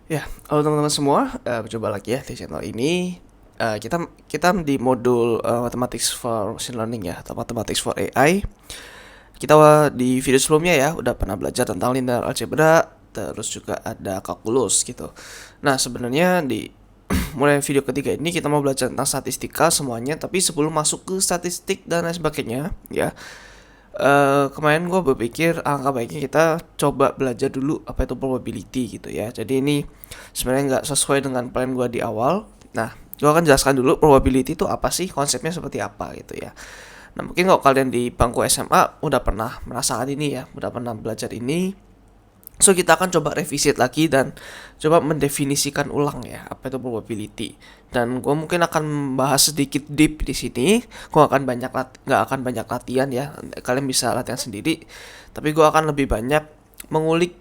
Ya, halo teman-teman semua, berjumpa lagi ya di channel ini. Kita di modul Mathematics for Machine Learning ya, atau Mathematics for AI. Kita di video sebelumnya ya udah pernah belajar tentang linear algebra, terus juga ada kalkulus gitu. Nah, sebenarnya di mulai video ketiga ini kita mau belajar tentang statistika semuanya, tapi sebelum masuk ke statistik dan lain sebagainya, ya. Kemarin gue berpikir angka baiknya kita coba belajar dulu apa itu probability gitu ya. Jadi ini sebenarnya nggak sesuai dengan plan gue di awal. Nah, gue akan jelaskan dulu probability itu apa sih, konsepnya seperti apa gitu ya. Nah, mungkin kalau kalian di bangku SMA udah pernah merasakan ini ya, udah pernah belajar ini. So kita akan coba revisit lagi dan coba mendefinisikan ulang ya apa itu probability. Dan gue mungkin akan bahas sedikit deep di sini. Gue akan nggak akan banyak latihan ya. Kalian bisa latihan sendiri. Tapi gue akan lebih banyak mengulik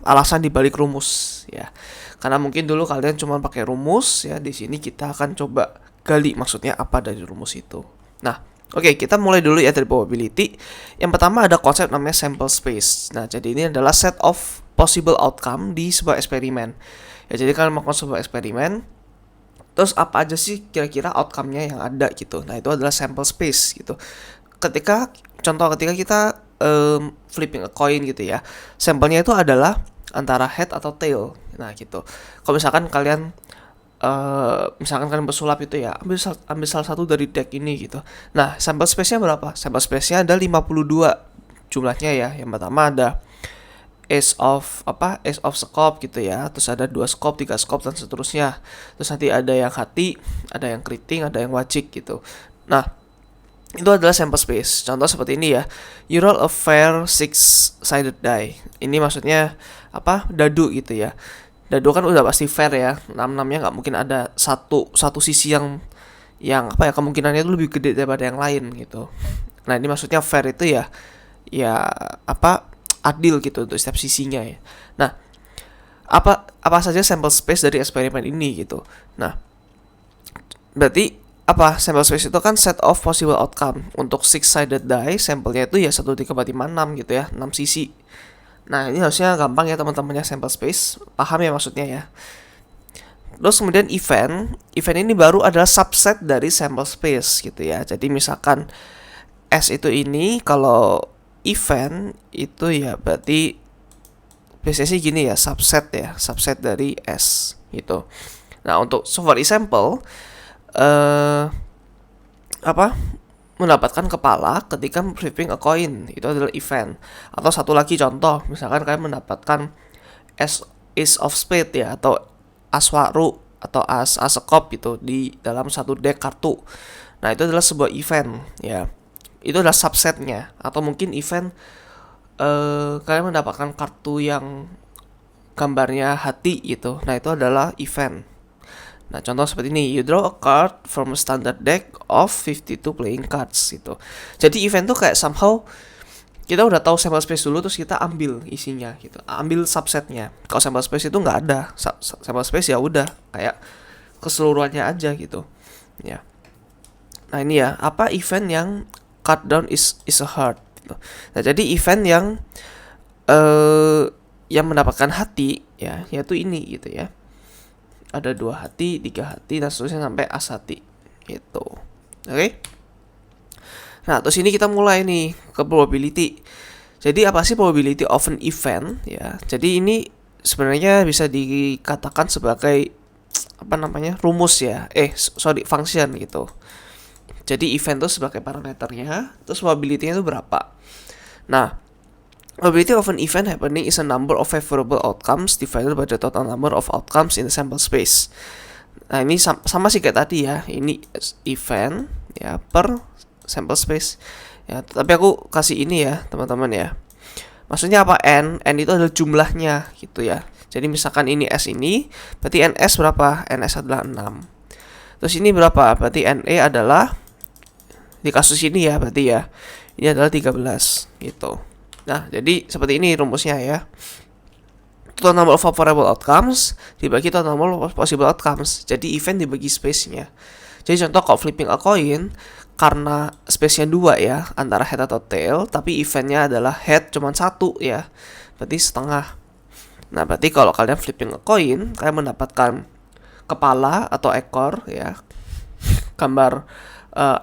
alasan di balik rumus ya. Karena mungkin dulu kalian cuma pakai rumus ya. Di sini kita akan coba gali maksudnya apa dari rumus itu. Nah, oke, kita mulai dulu ya dari probability. Yang pertama ada konsep namanya sample space. Nah, jadi ini adalah set of possible outcome di sebuah eksperimen. Ya, jadi kalian melakukan sebuah eksperimen, terus apa aja sih kira-kira outcome-nya yang ada gitu. Nah, itu adalah sample space gitu. Ketika kita flipping a coin gitu ya, sampelnya itu adalah antara head atau tail. Nah, gitu. Kalau misalkan kalian bersulap itu ya, ambil salah satu dari deck ini gitu. Nah, sample space-nya berapa? Sample space-nya ada 52 jumlahnya ya. Yang pertama ada ace of scope gitu ya. Terus ada 2 scope, 3 scope dan seterusnya. Terus nanti ada yang hati, ada yang keriting, ada yang wajik gitu. Nah, itu adalah sample space. Contoh seperti ini ya. You roll a fair six-sided die. Ini maksudnya apa? Dadu gitu ya. Dadu kan udah pasti fair ya. 6-6-nya nggak mungkin ada satu sisi yang apa ya, kemungkinannya itu lebih gede daripada yang lain gitu. Nah, ini maksudnya fair itu ya apa, adil gitu untuk setiap sisinya ya. Nah, apa saja sample space dari eksperimen ini gitu. Nah, berarti apa, sample space itu kan set of possible outcome. Untuk six sided die sampelnya itu ya 1, 3, 4, 5, 6 gitu ya, 6 sisi. Nah, ini harusnya gampang ya teman-temannya, sample space paham ya maksudnya ya. Terus kemudian event ini baru adalah subset dari sample space gitu ya. Jadi misalkan S itu ini, kalau event itu ya berarti biasanya sih gini ya, subset dari S gitu. Nah, untuk so for example, eh apa, mendapatkan kepala ketika flipping a coin itu adalah event. Atau satu lagi contoh, misalkan kalian mendapatkan ace of spade ya, atau aswaru atau as sekop gitu di dalam satu deck kartu. Nah, itu adalah sebuah event ya. Itu adalah subsetnya. Atau mungkin event kalian mendapatkan kartu yang gambarnya hati gitu. Nah, itu adalah event. Nah, contoh seperti ini, you draw a card from a standard deck of 52 playing cards gitu. Jadi event tuh kayak somehow kita udah tahu sample space dulu, terus kita ambil isinya gitu, ambil subsetnya. Kalau sample space itu nggak ada sample space, ya udah kayak keseluruhannya aja gitu ya. Nah, ini ya, apa event yang cut down is a heart gitu. Nah, jadi event yang mendapatkan hati ya, yaitu ini gitu ya. Ada 2 hati, 3 hati dan seterusnya sampai as hati gitu. Oke. Nah, terus ini kita mulai nih ke probability. Jadi apa sih probability of an event ya? Jadi ini sebenarnya bisa dikatakan sebagai apa namanya, rumus ya. Function gitu. Jadi event itu sebagai parameternya, terus probability-nya itu berapa. Nah, probability of an event happening is a number of favorable outcomes divided by the total number of outcomes in the sample space. Nah, ini sama sih kayak tadi ya. Ini event ya per sample space. Ya, tapi aku kasih ini ya, teman-teman ya. Maksudnya apa? N itu adalah jumlahnya gitu ya. Jadi misalkan ini S ini, berarti NS berapa? NS adalah 6. Terus ini berapa? Berarti NE adalah, di kasus ini ya berarti ya, ini adalah 13 gitu. Nah, jadi seperti ini rumusnya ya. Total number of favorable outcomes dibagi total number of possible outcomes. Jadi event dibagi space-nya. Jadi contoh kalau flipping a coin, karena space-nya 2 ya, antara head atau tail, tapi event-nya adalah head cuma 1 ya, berarti setengah. Nah, berarti kalau kalian flipping a coin, kalian mendapatkan kepala atau ekor ya, gambar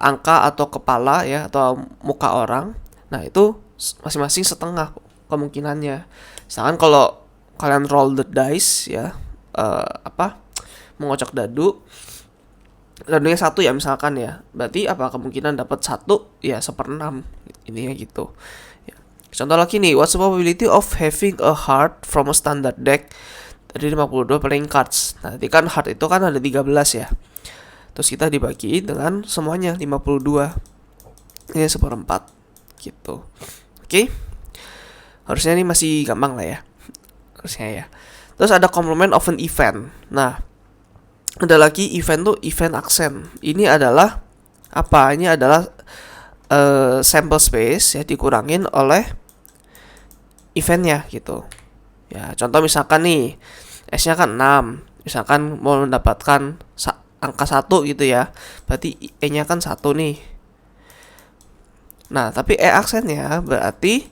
angka atau kepala ya, atau muka orang. Nah, itu masing-masing setengah kemungkinannya. Misalkan kalau kalian roll the dice ya, mengocok dadunya satu ya misalkan ya, berarti apa kemungkinan dapat satu ya 1/6 ini ya gitu ya. Contoh lagi nih, what's the probability of having a heart from a standard deck dari 52 playing cards. Nah, tadi kan heart itu kan ada 13 ya, terus kita dibagi dengan semuanya 52, ini 1/4 gitu. Oke, harusnya ini masih gampang lah ya, harusnya ya. Terus ada complement of an event. Nah, ada lagi event tuh event accent. Ini adalah apa? Ini adalah sample space ya dikurangin oleh eventnya gitu. Ya, contoh misalkan nih S-nya kan 6. Misalkan mau mendapatkan angka 1 gitu ya. Berarti E-nya kan 1 nih. Nah, tapi E aksennya berarti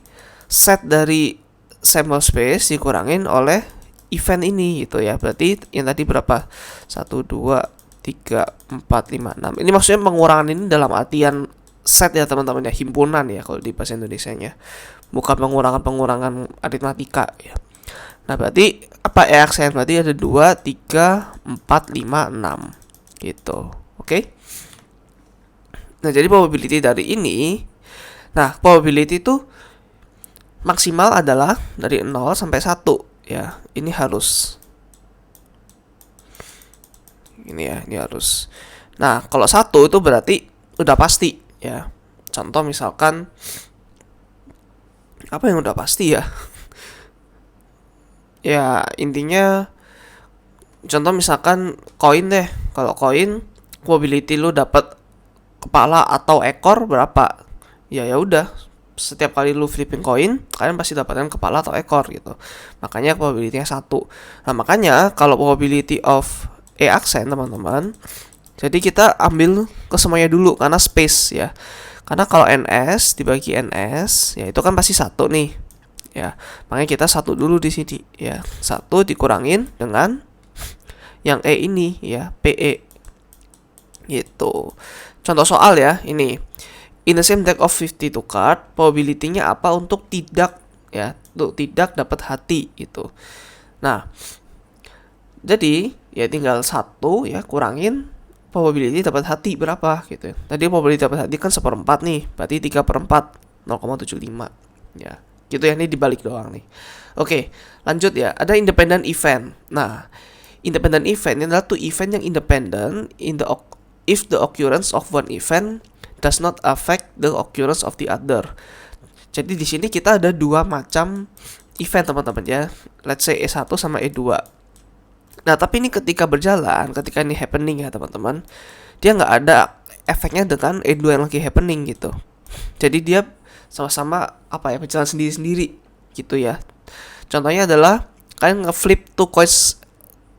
set dari sample space dikurangin oleh event ini gitu ya. Berarti yang tadi berapa? 1, 2, 3, 4, 5, 6. Ini maksudnya pengurangan ini dalam artian set ya teman-teman ya, himpunan ya kalau di bahasa Indonesianya. Bukan pengurangan aritmatika ya. Nah, berarti apa E aksen? Berarti ada 2, 3, 4, 5, 6 gitu. Oke? Nah, jadi probability dari ini, nah, probability itu maksimal adalah dari 0 sampai 1 ya. Ini harus ini harus. Nah, kalau 1 itu berarti udah pasti ya. Contoh misalkan apa yang udah pasti ya? Ya, intinya contoh misalkan koin deh. Kalau koin probability lu dapat kepala atau ekor berapa? Ya udah, setiap kali lu flipping koin, kalian pasti dapatkan kepala atau ekor gitu. Makanya probability-nya 1. Nah, makanya kalau probability of E aksen teman-teman, jadi kita ambil ke semuanya dulu karena space ya. Karena kalau NS dibagi NS, ya itu kan pasti 1 nih. Ya, makanya kita 1 dulu di sini ya. 1 dikurangin dengan yang E ini ya, PE. Gitu. Contoh soal ya, ini. In the same deck of 52 card, probability-nya apa untuk tidak ya, untuk tidak dapat hati gitu. Nah, jadi ya tinggal 1 ya kurangin probability dapat hati berapa gitu ya. Tadi probability dapat hati kan 1/4 nih, berarti 3/4 0,75 ya. Gitu ya, ini dibalik doang nih. Oke, lanjut ya. Ada independent event. Nah, independent event ini adalah 2 event yang independent if the occurrence of one event does not affect the occurrence of the other. Jadi di sini kita ada 2 macam event teman-teman ya. Let's say E1 sama E2. Nah, tapi ini ketika berjalan, ketika ini happening ya teman-teman, dia nggak ada efeknya dengan E2 yang lagi happening gitu. Jadi dia sama-sama berjalan sendiri-sendiri gitu ya. Contohnya adalah kalian nge-flip 2 coins,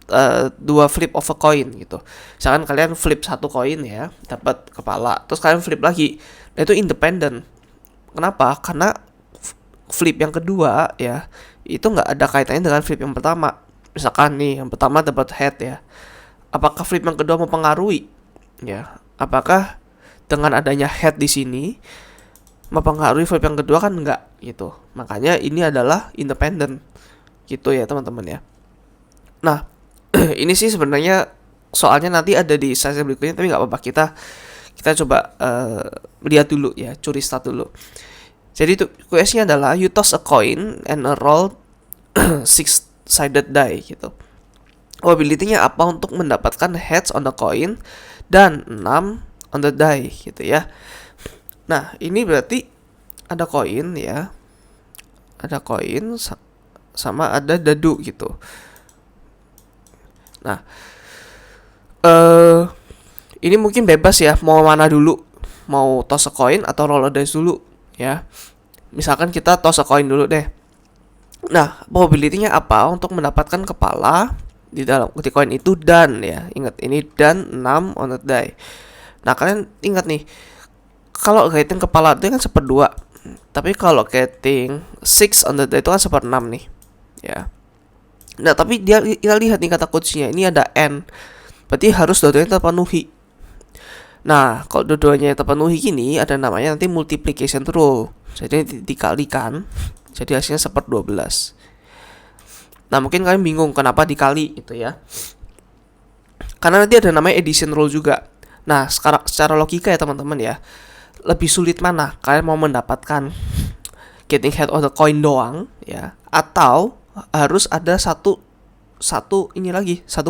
2 flip of a coin gitu. Misalkan kalian flip 1 koin ya, dapat kepala, terus kalian flip lagi. Nah, itu independen. Kenapa? Karena flip yang kedua ya, itu nggak ada kaitannya dengan flip yang pertama. Misalkan nih, yang pertama dapat head ya. Apakah flip yang kedua mempengaruhi? Ya, apakah dengan adanya head di sini mempengaruhi flip yang kedua? Kan enggak gitu. Makanya ini adalah independen gitu ya teman-teman ya. Nah, ini sih sebenarnya soalnya nanti ada di slide berikutnya, tapi nggak apa-apa, kita coba lihat dulu ya, curi start dulu. Jadi itu questnya adalah you toss a coin and a roll 6-sided die gitu. Probability-nya apa untuk mendapatkan heads on the coin dan 6 on the die gitu ya. Nah, ini berarti ada koin ya. Ada koin sama ada dadu gitu. Nah, ini mungkin bebas ya, mau mana dulu, mau toss a coin atau roll a dice dulu ya. Misalkan kita toss a coin dulu deh. Nah, probability-nya apa untuk mendapatkan kepala di dalam di koin itu dan ya, ingat ini dan 6 on the die. Nah, kalian ingat nih, kalau getting kepala itu kan 1/2. Tapi kalau getting 6 on the die itu kan 1/6 nih. Ya. Nah, tapi kita lihat nih kata kuncinya, ini ada and. Berarti harus dua-duanya terpenuhi. Nah, kalau dua-duanya terpenuhi gini, ada namanya nanti multiplication rule. Jadi dikalikan, jadi hasilnya 1/12. Nah, mungkin kalian bingung kenapa dikali gitu ya. Karena nanti ada namanya addition rule juga. Nah, sekarang secara logika ya teman-teman ya, lebih sulit mana? Kalian mau mendapatkan getting head of the coin doang ya, atau harus ada satu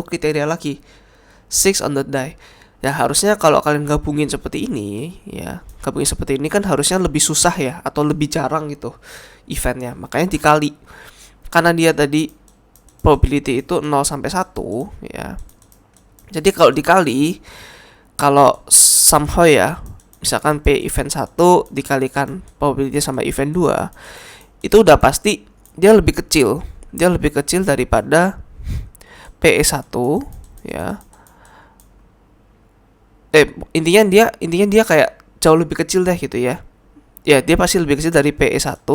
kriteria lagi, 6 on the die. Ya harusnya kalau kalian gabungin seperti ini kan harusnya lebih susah ya, atau lebih jarang gitu eventnya, makanya dikali. Karena dia tadi probability itu 0 sampai 1 ya. Jadi kalau dikali, kalau somehow ya, misalkan P event 1 dikalikan probability sama event 2, itu udah pasti dia lebih kecil. Dia lebih kecil daripada PE1 ya. Intinya dia kayak jauh lebih kecil deh gitu ya. Ya, dia pasti lebih kecil dari PE1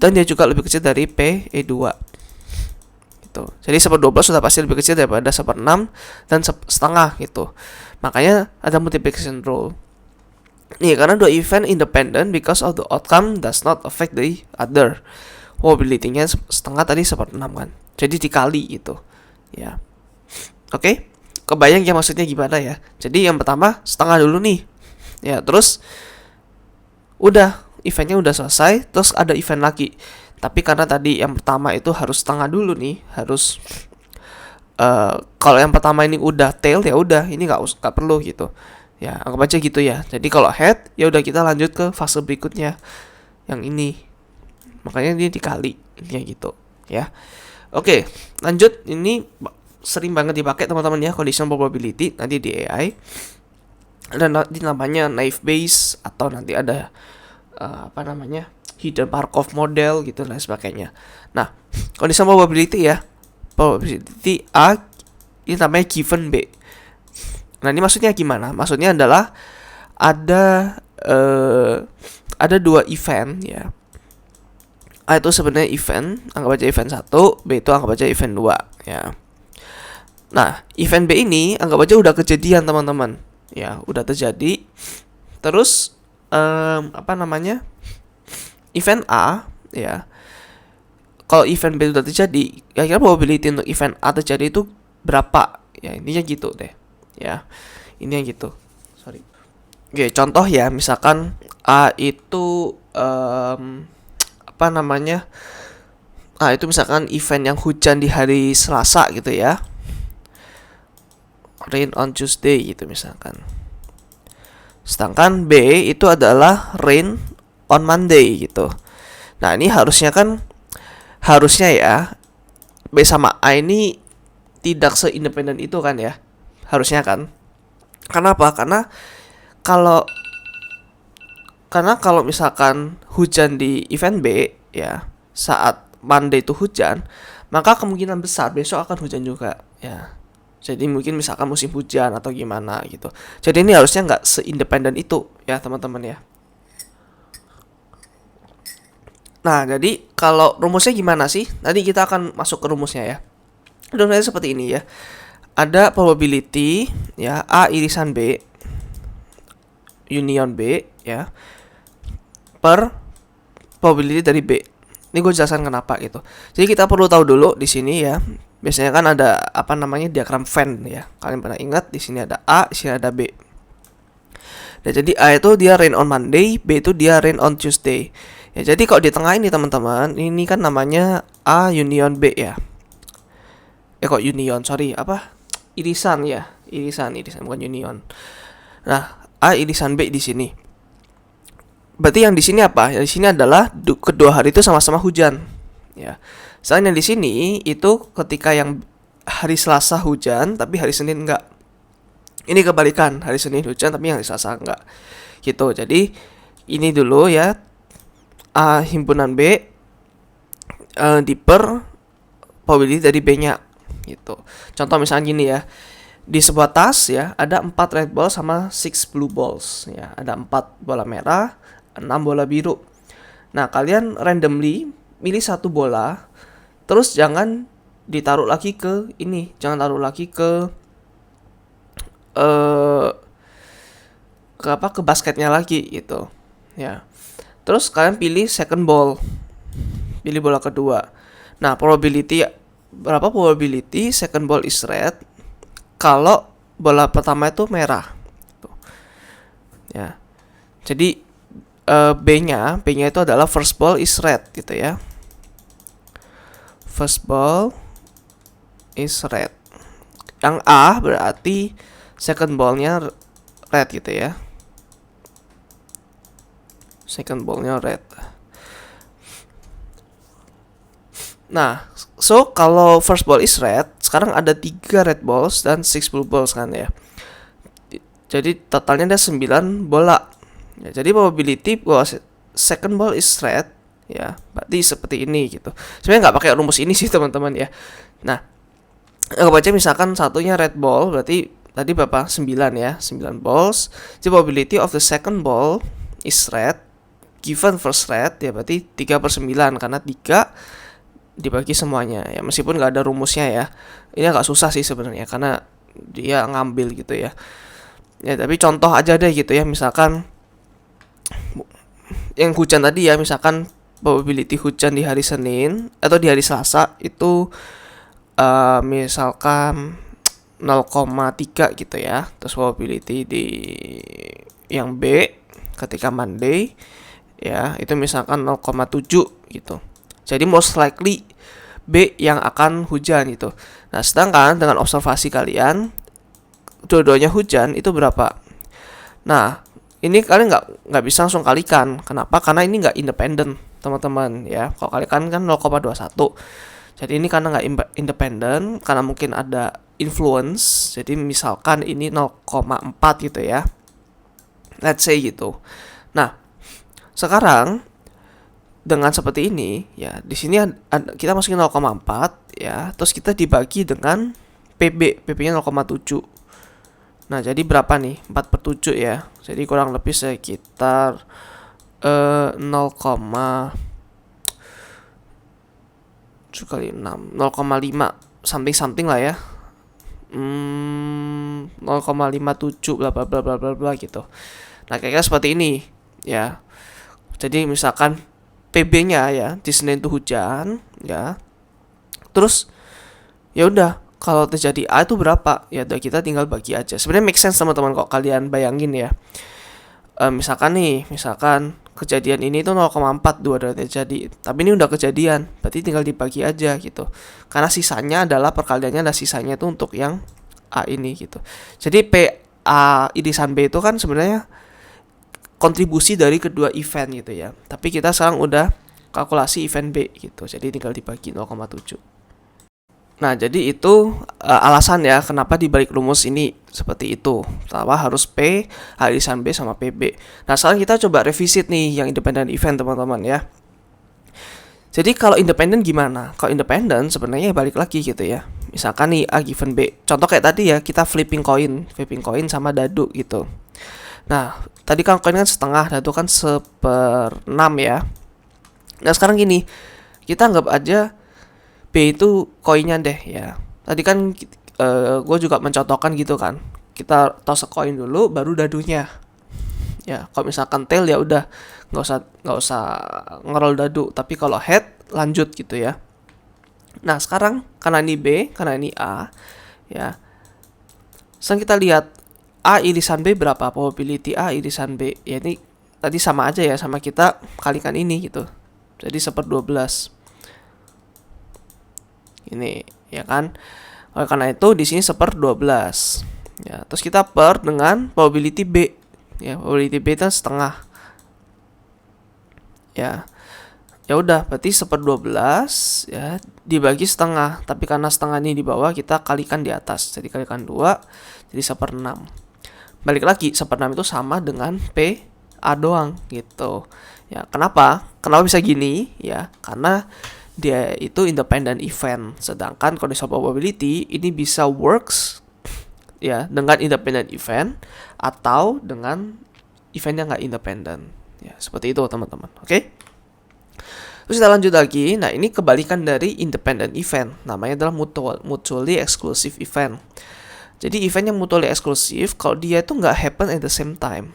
dan dia juga lebih kecil dari PE2. Gitu. Jadi 1/12 sudah pasti lebih kecil daripada 1/6 dan setengah gitu. Makanya ada multiplication rule. Nih, karena dua event independent because of the outcome does not affect the other. Probability-nya setengah tadi 1/6 kan. Jadi dikali gitu. Ya. Oke. Kebayang ya maksudnya gimana ya? Jadi yang pertama setengah dulu nih. Ya, terus udah eventnya udah selesai, terus ada event lagi. Tapi karena tadi yang pertama itu harus setengah dulu nih, harus kalau yang pertama ini udah tail ya udah, ini nggak perlu gitu. Ya, anggap aja gitu ya. Jadi kalau head ya udah kita lanjut ke fase berikutnya yang ini. Makanya dia dikali kayak gitu ya. Oke, lanjut. Ini sering banget dipakai teman-teman ya, conditional probability nanti di AI. Dan nanti namanya naive Bayes atau nanti ada hidden Markov model gitu dan sebagainya. Nah, conditional probability ya, probability A ini namanya given B. Nah, ini maksudnya gimana? Maksudnya adalah ada dua event ya. A itu sebenarnya event, anggap aja event 1, B itu anggap aja event 2 ya. Nah, event B ini anggap aja udah kejadian teman-teman. Ya, udah terjadi. Terus event A ya. Kalau event B sudah terjadi, kira-kira probability untuk event A terjadi itu berapa? Ya, intinya gitu deh. Ya. Ini yang gitu. Sorry. Oke, contoh ya, misalkan A itu A itu misalkan event yang hujan di hari Selasa gitu ya. Rain on Tuesday gitu misalkan. Sedangkan B itu adalah rain on Monday gitu. Nah, ini harusnya ya B sama A ini tidak seindependen itu kan ya. Harusnya kan. Kenapa? Karena kalau misalkan hujan di event B ya, saat Monday itu hujan, maka kemungkinan besar besok akan hujan juga ya. Jadi mungkin misalkan musim hujan atau gimana gitu. Jadi ini harusnya nggak seindependen itu ya teman-teman ya. Nah, jadi kalau rumusnya gimana sih? Nanti kita akan masuk ke rumusnya ya. Rumusnya seperti ini ya. Ada probability ya, A irisan B union B ya, per probability dari B. Ini gue jelaskan kenapa gitu. Jadi kita perlu tahu dulu di sini ya. Biasanya kan ada diagram Venn ya. Kalian pernah ingat di sini ada A, di sini ada B. Nah, jadi A itu dia rain on Monday, B itu dia rain on Tuesday. Ya, jadi kalau di tengah ini teman-teman, ini kan namanya A union B ya. Kok union, sorry, irisan ya. Irisan bukan union. Nah, A irisan B di sini. Berarti yang di sini apa? Yang di sini adalah kedua hari itu sama-sama hujan. Ya. Selain yang di sini itu ketika yang hari Selasa hujan tapi hari Senin enggak. Ini kebalikan, hari Senin hujan tapi hari Selasa enggak. Gitu. Jadi ini dulu ya, A himpunan B diper probability dari B-nya gitu. Contoh misalnya gini ya. Di sebuah tas ya, ada 4 red ball sama 6 blue balls ya. Ada 4 bola merah, 6 bola biru. Nah, kalian randomly milih satu bola, Terus jangan ditaruh lagi ke ini, jangan taruh lagi ke ke basketnya lagi gitu ya. Terus kalian pilih second ball, pilih bola kedua. Nah, berapa probability second ball is red kalau bola pertama itu merah tuh. Ya, jadi B-nya itu adalah first ball is red gitu ya. First ball is red. Yang A berarti second ballnya red gitu ya. Second ballnya red. Nah, so kalau first ball is red, sekarang ada 3 red balls dan 6 blue balls kan ya. Jadi totalnya ada 9 bola. Ya, jadi probability bahwa second ball is red ya, berarti seperti ini gitu. Sebenarnya nggak pakai rumus ini sih teman-teman ya. Nah, anggap aja misalkan satunya red ball, berarti tadi berapa? 9 ya, 9 balls. Jadi probability of the second ball is red given first red ya, berarti 3/9 karena 3 dibagi semuanya ya, meskipun nggak ada rumusnya ya. Ini agak susah sih sebenarnya karena dia ngambil gitu ya. Ya tapi contoh aja deh gitu ya, misalkan yang hujan tadi ya, misalkan probability hujan di hari Senin atau di hari Selasa itu misalkan 0,3 gitu ya. Terus probability di yang B ketika Monday ya itu misalkan 0,7 gitu. Jadi most likely B yang akan hujan gitu. Nah, sedangkan dengan observasi kalian dua-duanya hujan itu berapa? Nah, ini kalian nggak bisa langsung kalikan. Kenapa? Karena ini nggak independen, teman-teman ya. Kalau kalikan kan 0,21. Jadi ini karena nggak independen, karena mungkin ada influence. Jadi misalkan ini 0,4 gitu ya. Let's say gitu. Nah, sekarang dengan seperti ini ya, di sini kita masukin 0,4 ya, terus kita dibagi dengan PB-nya 0,7. Nah, jadi berapa nih? 4/7 ya. Jadi kurang lebih sekitar 0,7 kali 6, 0,5 something lah ya. 0,57 bla bla bla bla bla gitu. Nah, kayaknya seperti ini ya. Jadi misalkan PB-nya ya di Senin itu hujan ya. Terus ya udah, kalau terjadi A itu berapa? Ya udah, kita tinggal bagi aja. Sebenarnya make sense teman-teman kok kalian bayangin ya. Misalkan kejadian ini tuh 0,4 dua-duanya terjadi. Tapi ini udah kejadian, berarti tinggal dibagi aja gitu. Karena sisanya adalah perkaliannya, dan sisanya itu untuk yang A ini gitu. Jadi PA irisan B itu kan sebenarnya kontribusi dari kedua event gitu ya. Tapi kita sekarang udah kalkulasi event B gitu. Jadi tinggal dibagi 0,7. Nah, jadi itu alasan ya kenapa dibalik rumus ini seperti itu. Pertama harus P, irisan B sama PB. Nah, sekarang kita coba revisit nih yang independent event teman-teman ya. Jadi kalau independen gimana? Kalau independen sebenarnya balik lagi gitu ya. Misalkan nih A given B. Contoh kayak tadi ya, kita flipping coin sama dadu gitu. Nah, tadi kan koin kan setengah, dadu kan 1/6 ya. Nah, sekarang gini, kita anggap aja B itu koinnya deh ya. Tadi kan gue juga mencontohkan gitu kan. Kita toss koin dulu, baru dadunya. Ya, kalau misalkan tail ya udah nggak usah ngerol dadu. Tapi kalau head lanjut gitu ya. Nah, sekarang karena ini B, karena ini A, ya. Sekarang kita lihat A irisan B berapa? Probability A irisan B. Ya ini tadi sama aja ya, sama kita kalikan ini gitu. Jadi 1/12. Ini ya kan. Oleh karena itu di sini 1/12. Ya, terus kita per dengan probability B. Ya, probability B itu setengah. Ya. Ya udah, berarti 1/12 ya dibagi setengah. Tapi karena setengah ini di bawah, kita kalikan di atas. Jadi kalikan 2, jadi 1/6. Balik lagi, 1/6 itu sama dengan P A doang gitu. Ya, kenapa? Kenapa bisa gini? Ya, karena dia itu independent event. Sedangkan conditional probability ini bisa works ya dengan independent event atau dengan event yang nggak independent. Ya, seperti itu teman-teman. Oke? Terus kita lanjut lagi. Nah, ini kebalikan dari independent event. Namanya adalah mutually exclusive event. Jadi event yang mutually exclusive, kalau dia itu nggak happen at the same time.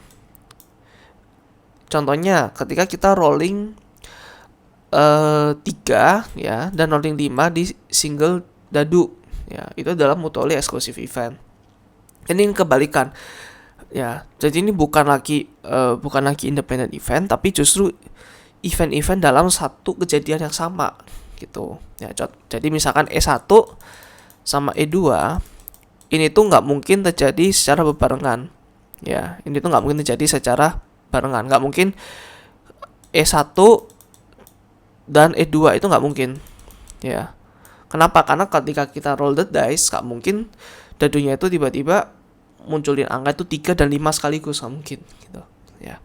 Contohnya, ketika kita rolling 3 ya, dan rolling 5 di single dadu ya, itu adalah mutually exclusive event. Ini kebalikan ya. Jadi ini bukan lagi independent event, tapi justru event-event dalam satu kejadian yang sama gitu ya. Jadi misalkan E1 sama E2 ini tuh nggak mungkin terjadi secara berbarengan ya. Ini tuh nggak mungkin terjadi secara barengan, nggak mungkin E1 dan E2 itu nggak mungkin ya. Kenapa? Karena ketika kita roll the dice, nggak mungkin dadunya itu tiba-tiba munculin angka itu 3 dan 5 sekaligus, nggak mungkin gitu ya.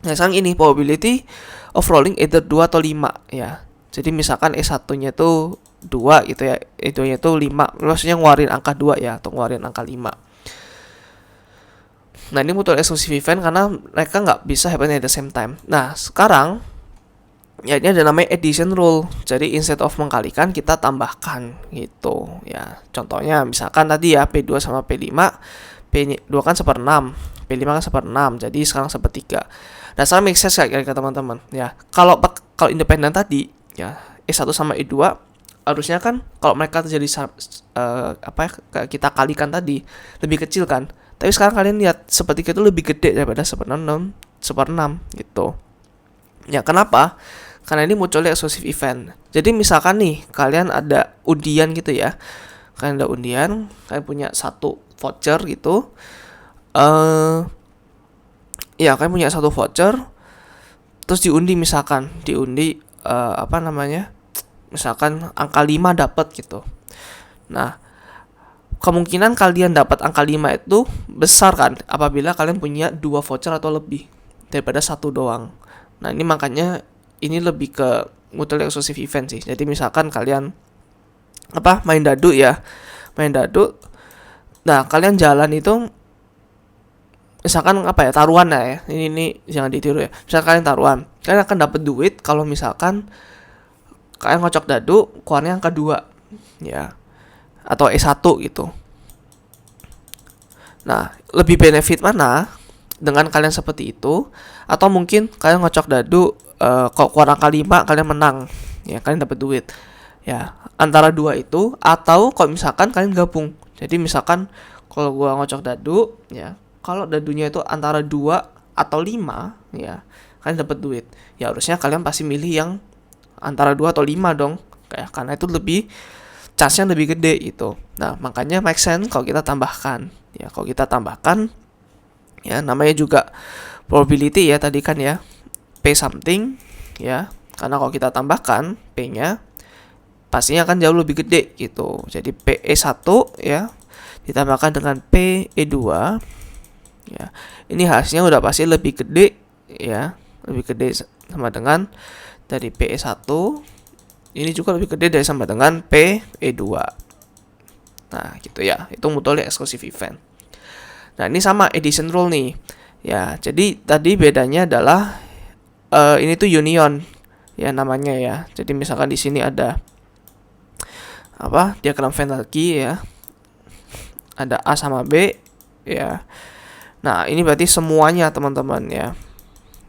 Nah, sekarang ini probability of rolling either 2 atau 5 ya. Jadi misalkan E1-nya itu 2 gitu ya, E2-nya itu 5, maksudnya ngeluarin angka 2 ya, atau ngeluarin angka 5. Nah, ini mutual exclusive event karena mereka nggak bisa happen at the same time. Nah, sekarang ya ini ada namanya addition rule. Jadi instead of mengkalikan, kita tambahkan gitu ya. Contohnya misalkan tadi ya P2 sama P5, P2 kan 1/6, P5 kan 1/6, jadi sekarang 1/3. Nah, sekarang make sense kayak teman-teman ya. Kalau independen tadi ya, E1 sama E2 harusnya kan kalau mereka terjadi kita kalikan tadi lebih kecil kan. Tapi sekarang kalian lihat 1/3 itu lebih gede daripada 1/6 gitu. Ya, kenapa? Karena ini mutually exclusive event. Jadi misalkan nih kalian ada undian gitu ya. Kalian punya satu voucher gitu. Ya, kalian punya satu voucher, terus diundi misalkan, misalkan angka 5 dapat gitu. Nah, kemungkinan kalian dapat angka 5 itu besar kan apabila kalian punya 2 voucher atau lebih daripada satu doang. Nah, ini makanya ini lebih ke mutually exclusive event sih. Jadi misalkan kalian main dadu. Nah, kalian jalan itu misalkan taruhan ya. Ini jangan ditiru ya. Misalkan kalian taruhan, kalian akan dapat duit kalau misalkan kalian ngocok dadu keluarnya angka 2 ya. Atau E1 gitu. Nah, lebih benefit mana dengan kalian seperti itu, atau mungkin kalian ngocok dadu kalau keluar angka 5 kalian menang ya, kalian dapat duit ya. Antara dua itu, atau kalau misalkan kalian gabung. Jadi misalkan kalau gua ngocok dadu ya, kalau dadunya itu antara 2 atau 5 ya, kalian dapat duit ya. Harusnya kalian pasti milih yang antara 2 atau 5 dong kayak, karena itu lebih chance-nya lebih gede gitu. Nah, makanya make sense kalau kita tambahkan ya. Kalau kita tambahkan ya, namanya juga probability ya tadi kan ya, P something ya, karena kalau kita tambahkan P-nya pastinya akan jauh lebih gede gitu. Jadi PE1 ya ditambahkan dengan PE2 ya, ini hasilnya udah pasti lebih gede ya, lebih gede sama dengan dari PE1. Ini juga lebih gede dari sama dengan PE2. Nah, gitu ya. Itu mutually exclusive event. Nah, ini sama addition rule nih. Ya, jadi tadi bedanya adalah ini tuh union ya namanya ya. Jadi misalkan di sini ada diagram Venn lagi ya. Ada A sama B ya. Nah, ini berarti semuanya teman-teman ya.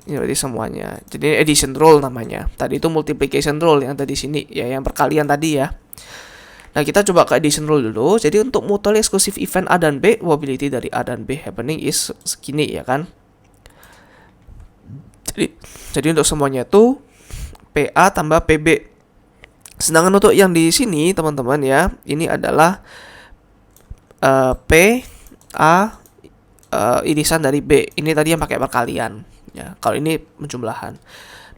Ini berarti semuanya. Jadi addition rule namanya. Tadi itu multiplication rule yang tadi sini ya, yang perkalian tadi ya. Nah, kita coba ke addition rule dulu. Jadi untuk mutually exclusive event A dan B, probability dari A dan B happening is segini ya kan. Jadi untuk semuanya itu PA tambah PB. Sedangkan untuk yang di sini teman-teman ya, ini adalah P A irisan dari B. Ini tadi yang pakai perkalian ya. Kalau ini penjumlahan.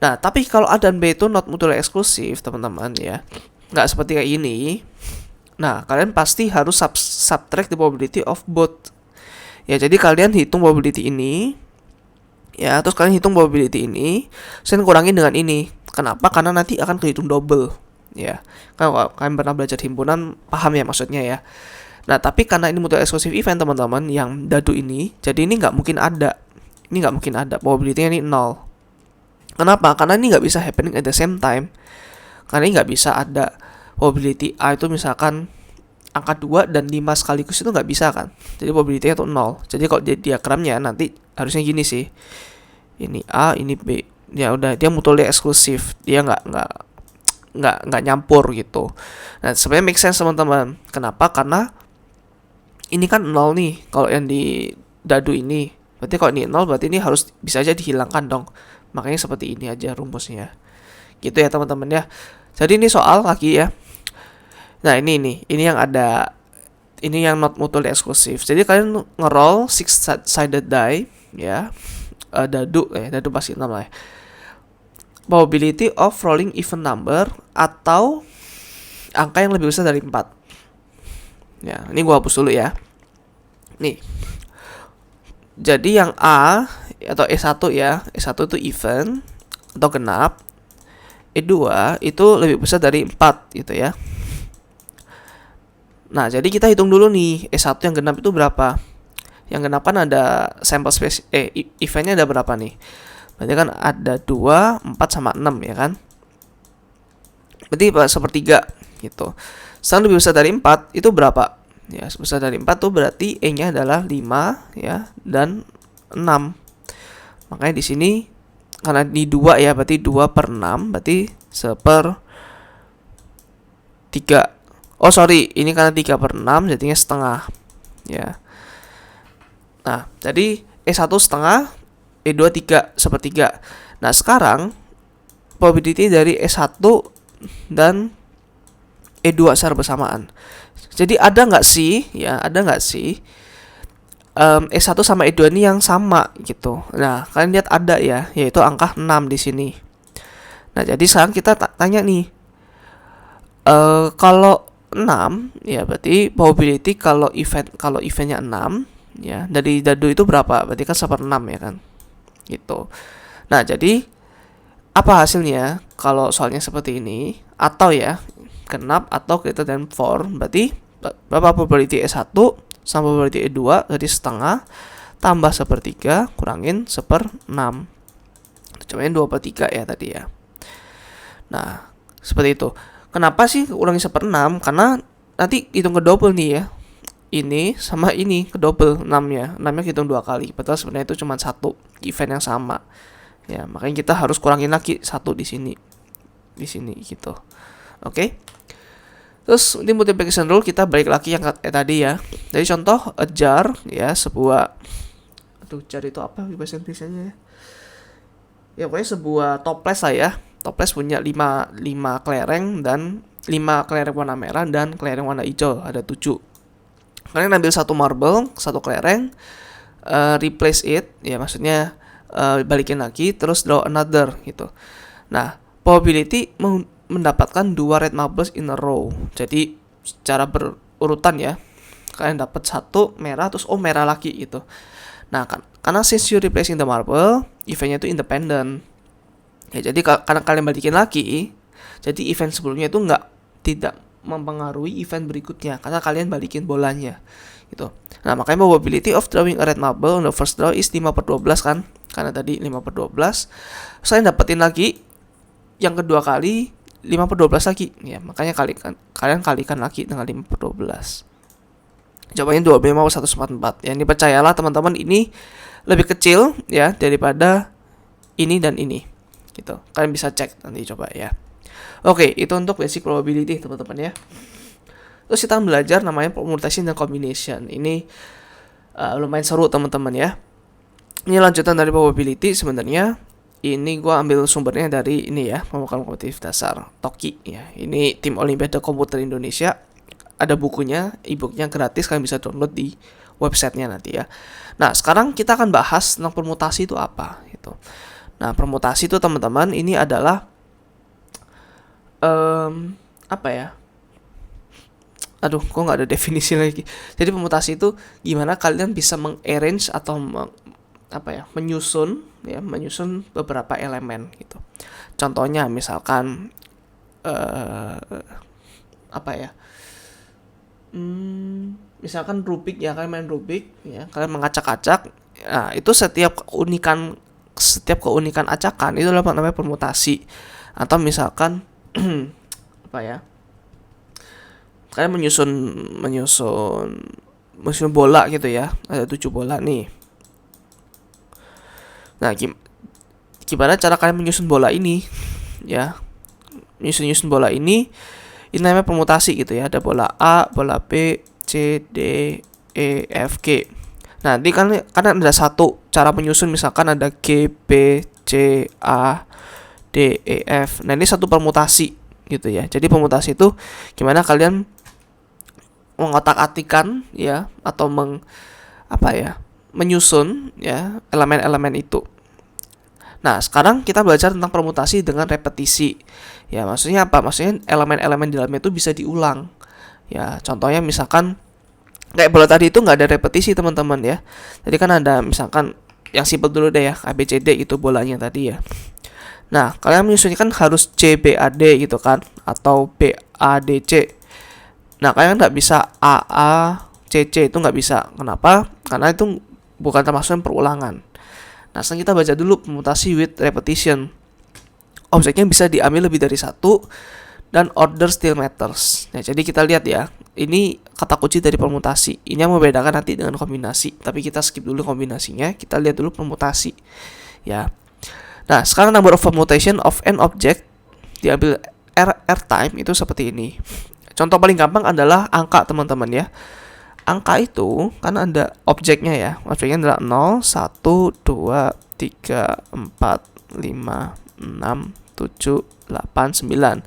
Nah, tapi kalau A dan B itu not mutually exclusive teman-teman ya, nggak seperti kayak ini. Nah, kalian pasti harus subtract the probability of both ya. Jadi kalian hitung probability ini ya, terus kalian hitung probability ini, saya kurangin dengan ini. Kenapa? Karena nanti akan kehitung double ya. Kalau kalian pernah belajar himpunan paham ya maksudnya ya. Nah, tapi karena ini mutual exclusive event teman-teman yang dadu ini, jadi ini nggak mungkin ada. Ini nggak mungkin ada, probability-nya ini 0. Kenapa? Karena ini nggak bisa happening at the same time. Karena ini nggak bisa ada probability A itu misalkan angka 2 dan 5 sekaligus, itu nggak bisa kan. Jadi probability-nya itu 0. Jadi kalau di diagramnya nanti harusnya gini sih. Ini A, ini B. Ya udah, dia mutually eksklusif. Dia nggak nyampur gitu. Nah, sebenarnya make sense teman-teman. Kenapa? Karena ini kan 0 nih kalau yang di dadu ini. Berarti kalau ini 0 berarti ini harus bisa aja dihilangkan dong. Makanya seperti ini aja rumusnya. Gitu ya teman-teman ya. Jadi ini soal lagi ya. Nah, ini yang ada, ini yang not mutually exclusive. Jadi kalian ngeroll six sided die ya. Dadu pasti 6 lah ya. Probability of rolling even number atau angka yang lebih besar dari 4. Ya, ini gua hapus dulu ya. Nih. Jadi yang A atau E1 ya, E1 itu even atau genap. E2 itu lebih besar dari 4 gitu ya. Nah, jadi kita hitung dulu nih, E1 yang genap itu berapa? Yang genap kan ada sample space, eventnya ada berapa nih? Berarti kan ada 2, 4, sama 6 ya kan? Berarti sepertiga gitu. Sekarang lebih besar dari 4 itu berapa? Ya, besar dari 4 tuh berarti E-nya adalah 5 ya, dan 6. Makanya di sini karena di 2 ya, berarti 2 per 6, berarti 1/3. Oh sorry, ini karena 3 per 6 jadinya setengah ya. Nah, jadi E1 setengah, E2 1/3. Nah, sekarang probability dari E1 dan E2 secara bersamaan. Jadi ada nggak sih E1 sama E2 ini yang sama gitu. Nah, kalian lihat ada ya, yaitu angka 6 di sini. Nah, jadi sekarang kita tanya nih, kalau 6 ya berarti probability kalau eventnya 6 ya, dari dadu itu berapa? Berarti kan 1/6 ya kan, gitu. Nah, jadi apa hasilnya kalau soalnya seperti ini? Atau ya, genap atau greater than 4, berarti berapa probability E1 sama probability E2? Jadi setengah tambah 1/3 kurangin 1/6. Cobain 2/3 ya tadi ya. Nah, seperti itu. Kenapa sih kurangi 1/6? Karena nanti hitung ke double nih ya. Ini sama ini ke double 6-nya. 6-nya hitung 2 kali. Padahal sebenarnya itu cuma satu event yang sama. Ya, makanya kita harus kurangin lagi 1 di sini. Di sini gitu. Oke. Terus di multiplication rule kita balik lagi yang tadi ya. Jadi contoh a jar ya, sebuah, jar itu apa bahasa Indonesia-nya ya? Ya pokoknya sebuah toples lah ya. Toples punya 5 kelereng dan 5 kelereng warna merah dan kelereng warna hijau, ada 7. Kalian ambil satu marble, satu kelereng, replace it ya, maksudnya balikin lagi, terus draw another gitu. Nah, probability mendapatkan 2 red marbles in a row. Jadi secara berurutan ya. Kalian dapat 1 merah, terus merah lagi gitu. Nah, karena since you replacing the marble, eventnya itu independent. Ya, jadi karena kalian balikin lagi, jadi event sebelumnya itu tidak mempengaruhi event berikutnya karena kalian balikin bolanya gitu. Nah, makanya probability of drawing a red marble on the first draw is 5/12 kan? Karena tadi 5/12. Saya dapetin lagi yang kedua kali 5/12 lagi. Ya, makanya kalian kalikan lagi dengan 5/12. Jawabannya 25/1/4. Ya, ini percayalah teman-teman, ini lebih kecil ya daripada ini dan ini. Gitu. Kalian bisa cek nanti coba ya. Oke, itu untuk basic probability teman-teman ya. Terus kita belajar namanya permutation dan combination. Ini lumayan seru teman-teman ya. Ini lanjutan dari probability sebenarnya. Ini gue ambil sumbernya dari ini ya, pembukaan kompetitif dasar Toki ya. Ini tim Olimpiade Komputer Indonesia. Ada bukunya, e-booknya gratis, kalian bisa download di websitenya nanti ya. Nah, sekarang kita akan bahas tentang permutasi itu apa gitu. Nah, permutasi itu teman-teman ini adalah apa ya? Aduh, kok nggak ada definisi lagi. Jadi permutasi itu gimana kalian bisa mengarrange atau menyusun beberapa elemen gitu. Contohnya misalkan misalkan Rubik ya, kalian main Rubik ya, kalian mengacak-acak. Nah, itu setiap keunikan setiap keunikan acakan itu adalah namanya permutasi. Atau misalkan apa ya, kalian menyusun bola gitu ya, ada 7 bola nih. Nah, gimana cara kalian menyusun bola ini ya, nyusun bola ini namanya permutasi gitu ya. Ada bola A, bola B, C, D, E, F, G. Nanti kan ada satu cara menyusun, misalkan ada G, B, C, A, D, E, F. Nah, ini satu permutasi gitu ya. Jadi permutasi itu gimana kalian mengotak-atikkan ya, atau menyusun ya elemen-elemen itu. Nah, sekarang kita belajar tentang permutasi dengan repetisi. Ya, maksudnya apa? Maksudnya elemen-elemen di dalamnya itu bisa diulang. Ya, contohnya misalkan kayak bola tadi itu nggak ada repetisi teman-teman ya. Jadi kan ada misalkan yang simpel dulu deh ya, ABCD itu bolanya tadi ya. Nah, kalian menyusunnya kan harus CBAD gitu kan, atau BADC. Nah, kalian nggak bisa AACC, itu nggak bisa. Kenapa? Karena itu bukan termasuk perulangan. Nah, sekarang kita baca dulu permutasi with repetition. Objeknya bisa diambil lebih dari satu dan order still matters. Nah, jadi kita lihat ya, ini kata kunci dari permutasi. Ini yang membedakan nanti dengan kombinasi. Tapi kita skip dulu kombinasinya, kita lihat dulu permutasi. Ya. Nah, sekarang number of permutation of an object diambil R time itu seperti ini. Contoh paling gampang adalah angka, teman-teman ya. Angka itu kan ada objeknya ya. Objeknya adalah 0, 1, 2, 3, 4, 5, 6, 7, 8, 9.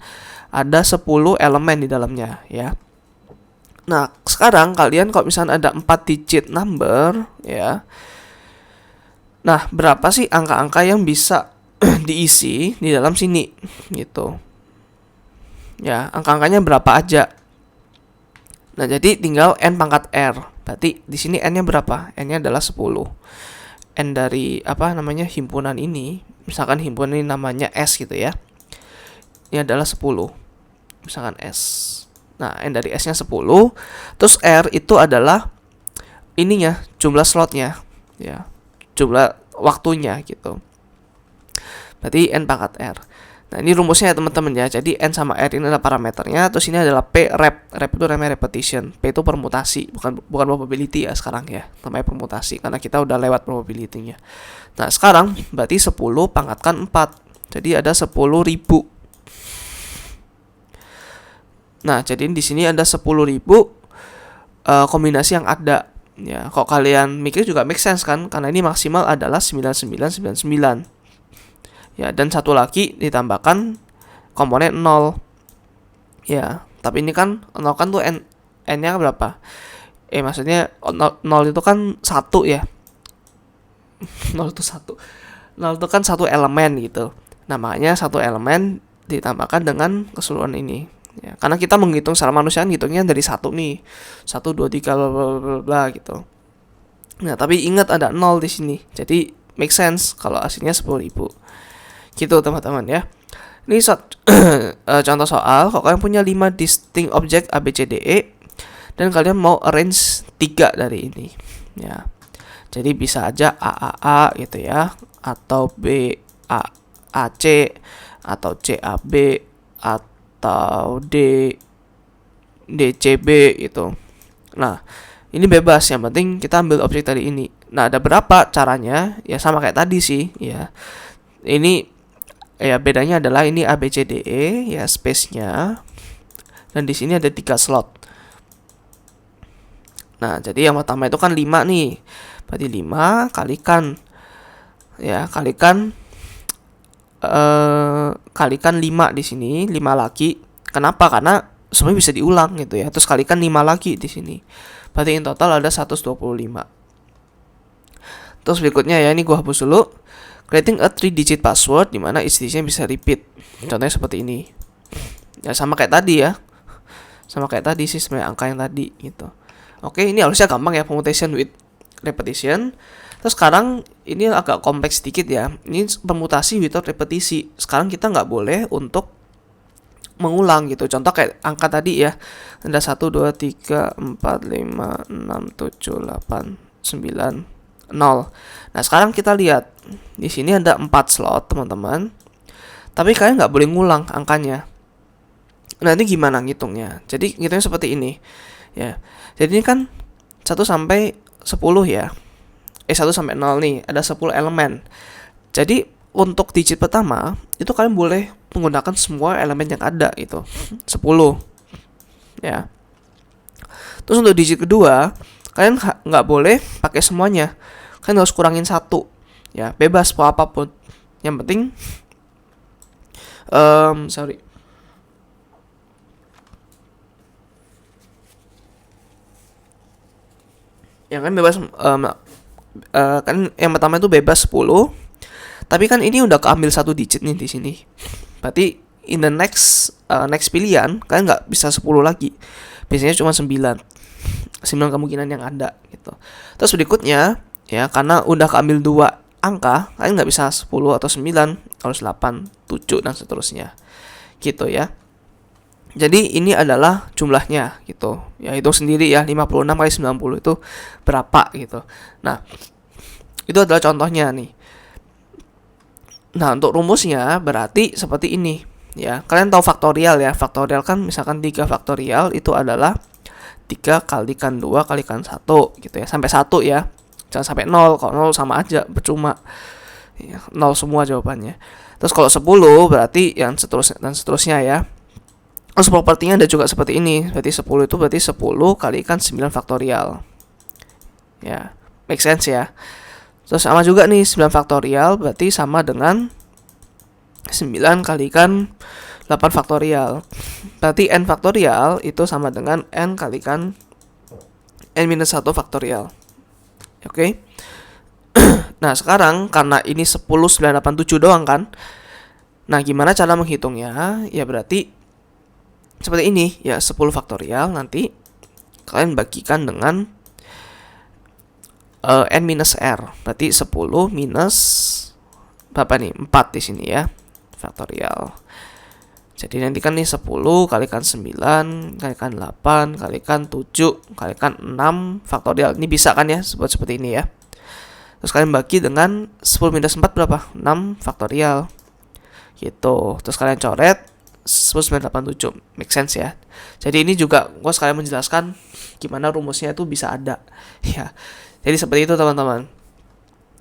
Ada 10 elemen di dalamnya ya. Nah, sekarang kalian kalau misalnya ada 4 digit number ya. Nah, berapa sih angka-angka yang bisa diisi di dalam sini gitu. Ya, angka-angkanya berapa aja. Nah, jadi tinggal n pangkat r. Berarti di sini n-nya berapa? N-nya adalah 10. N dari himpunan ini, misalkan himpunan ini namanya S gitu ya. Ini adalah 10. Misalkan S. Nah, N dari S-nya 10. Terus R itu adalah ininya, jumlah slotnya ya. Jumlah waktunya gitu. Berarti N pangkat R. Nah, ini rumusnya ya teman-teman ya. Jadi N sama R ini adalah parameternya. Terus ini adalah P rep. Rep itu namanya repetition. P itu permutasi, bukan probability ya sekarang ya. Namanya permutasi karena kita udah lewat probability-nya. Nah, sekarang berarti 10 pangkatkan 4. Jadi ada 10.000. Nah, jadi di sini ada 10.000 kombinasi yang ada. Ya, kok kalian mikir juga make sense kan? Karena ini maksimal adalah 9999. Ya, dan satu lagi ditambahkan komponen 0. Ya, tapi ini kan 0 kan tuh n-nya berapa? Maksudnya 0 itu kan 1 ya. 0 itu 1. 0 itu kan satu elemen gitu. Nah, makanya satu elemen ditambahkan dengan keseluruhan ini. Ya, karena kita menghitung secara manusia kan hitungnya dari 1 nih. 1 2 3 bla bla bla bla gitu. Nah, tapi ingat ada 0 di sini. Jadi make sense kalau aslinya 10.000. Gitu teman-teman ya. Ini contoh soal. Kalau kalian punya 5 distinct object A, B, C, D, E dan kalian mau arrange 3 dari ini ya. Jadi bisa aja A gitu ya, atau B A C, atau C A B, atau D C B gitu. Nah, ini bebas, yang penting kita ambil objek tadi ini. Nah, ada berapa caranya? Ya sama kayak tadi sih ya. Ini ya bedanya adalah ini A B C D E ya, space-nya. Dan di sini ada 3 slot. Nah, jadi yang pertama itu kan 5 nih. Berarti 5 kalikan ya, kalikan 5 di sini, 5 lagi. Kenapa? Karena semuanya bisa diulang gitu ya. Terus kalikan 5 lagi di sini. Berarti in total ada 125. Terus berikutnya ya, ini gua hapus dulu. Creating a 3-digit password di mana isi-isinya bisa repeat. Contohnya seperti ini. Ya sama kayak tadi ya. Sama kayak tadi sih sebenarnya angka yang tadi gitu. Oke, ini harusnya gampang ya, permutation with repetition. Terus sekarang ini agak kompleks sedikit ya. Ini permutasi without repetisi. Sekarang kita nggak boleh untuk mengulang gitu. Contoh kayak angka tadi ya. Ada 1, 2, 3, 4, 5, 6, 7, 8, 9. 0. Nah, sekarang kita lihat di sini ada 4 slot, teman-teman. Tapi kalian nggak boleh ngulang angkanya. Nah, ini gimana ngitungnya? Jadi ngitungnya seperti ini, ya. Jadi ini kan 1 sampai 10 ya. 1 sampai 0 nih, ada 10 elemen. Jadi untuk digit pertama itu kalian boleh menggunakan semua elemen yang ada gitu. 10. Ya. Terus untuk digit kedua, kalian nggak boleh pakai semuanya. Kalian harus kurangin 1. Ya, bebas mau apapun. Yang penting sorry. Ya kan bebas kan yang pertama itu bebas 10. Tapi kan ini udah keambil 1 digit nih di sini. Berarti in the next pilihan kalian nggak bisa 10 lagi. Biasanya cuma 9. 9 kemungkinan yang ada gitu. Terus berikutnya ya, karena udah keambil 2 angka, kalian nggak bisa 10 atau 9, harus 8, 7 dan seterusnya. Gitu ya. Jadi ini adalah jumlahnya gitu. Ya hitung sendiri ya, 56 kali 90 itu berapa gitu. Nah, itu adalah contohnya nih. Nah, untuk rumusnya berarti seperti ini ya. Kalian tahu faktorial ya. Faktorial kan misalkan 3 faktorial itu adalah 3 kalikan 2 kalikan 1 gitu ya. Sampai 1 ya. Jangan sampai 0. Kalau 0 sama aja, percuma. Ya, 0 semua jawabannya. Terus kalau 10 berarti yang seterusnya dan seterusnya ya. Terus propertinya ada juga seperti ini. Berarti 10 itu berarti 10 kalikan 9 faktorial. Ya, make sense ya. Terus sama juga nih, 9 faktorial berarti sama dengan 9 kalikan 8 faktorial. Berarti n faktorial itu sama dengan n kalikan n-1 faktorial. Oke. Nah, sekarang karena ini 10, 9, 8, 7 doang kan. Nah, gimana cara menghitungnya? Ya berarti seperti ini ya, 10 faktorial nanti kalian bagikan dengan n-r. Berarti 10 minus berapa nih? 4 di sini ya. Faktorial. Jadi nanti kan nih 10 kalikan 9 kalikan 8 kalikan 7 kalikan 6 faktorial. Ini bisa kan ya buat seperti ini ya. Terus kalian bagi dengan 10 minus 4 berapa? 6 faktorial. Gitu. Terus kalian coret 1987. Make sense ya. Jadi ini juga gue sekalian menjelaskan gimana rumusnya itu bisa ada. Ya. Jadi seperti itu teman-teman.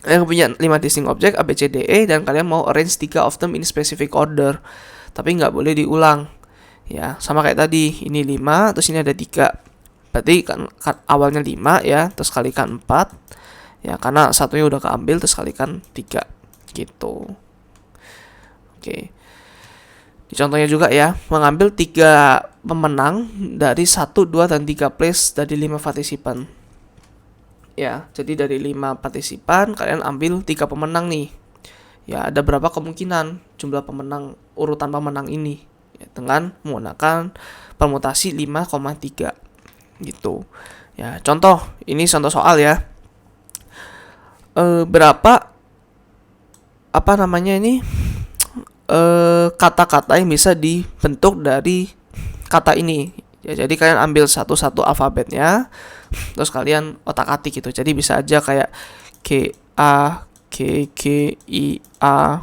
Kalian punya 5 distinct object A, B, C, D, E dan kalian mau arrange 3 of them in specific order. Tapi nggak boleh diulang. Ya, sama kayak tadi. Ini 5, terus ini ada 3. Berarti kan awalnya 5 ya, terus kalikan 4. Ya, karena satunya udah keambil, terus kalikan 3. Gitu. Oke. Di contohnya juga ya, mengambil 3 pemenang dari 1, 2, dan 3 place dari 5 partisipan. Ya, jadi dari 5 partisipan kalian ambil 3 pemenang nih. Ya, ada berapa kemungkinan jumlah pemenang, urutan pemenang ini ya, dengan menggunakan permutasi 5,3 gitu. Ya, contoh, ini contoh soal ya. Berapa apa namanya ini? Kata-kata yang bisa dibentuk dari kata ini ya. Jadi kalian ambil satu-satu alfabetnya, terus kalian otak-atik gitu. Jadi bisa aja kayak K A K K I A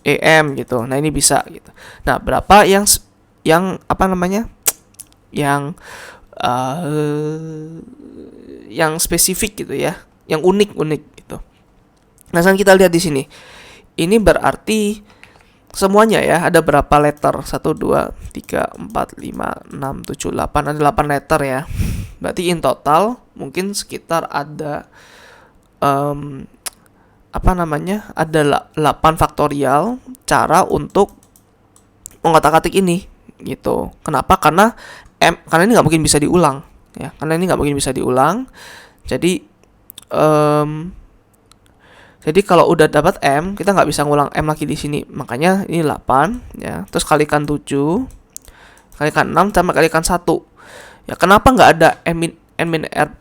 E M gitu. Nah, ini bisa gitu. Nah, berapa yang apa namanya? Yang yang spesifik gitu ya. Yang unik gitu. Nah, sekarang kita lihat di sini. Ini berarti semuanya ya, ada berapa letter? 1, 2, 3, 4, 5, 6, 7, 8. Ada 8 letter ya. Berarti in total mungkin sekitar ada ada 8 faktorial cara untuk mengotak-atik ini gitu. Kenapa? Karena ini nggak mungkin bisa diulang ya. Karena ini nggak mungkin bisa diulang. Jadi kalau udah dapat M, kita nggak bisa ngulang M lagi di sini. Makanya ini 8 ya. Terus kalikan 7, kalikan 6, tambah kalikan 1. Ya, kenapa nggak ada N-R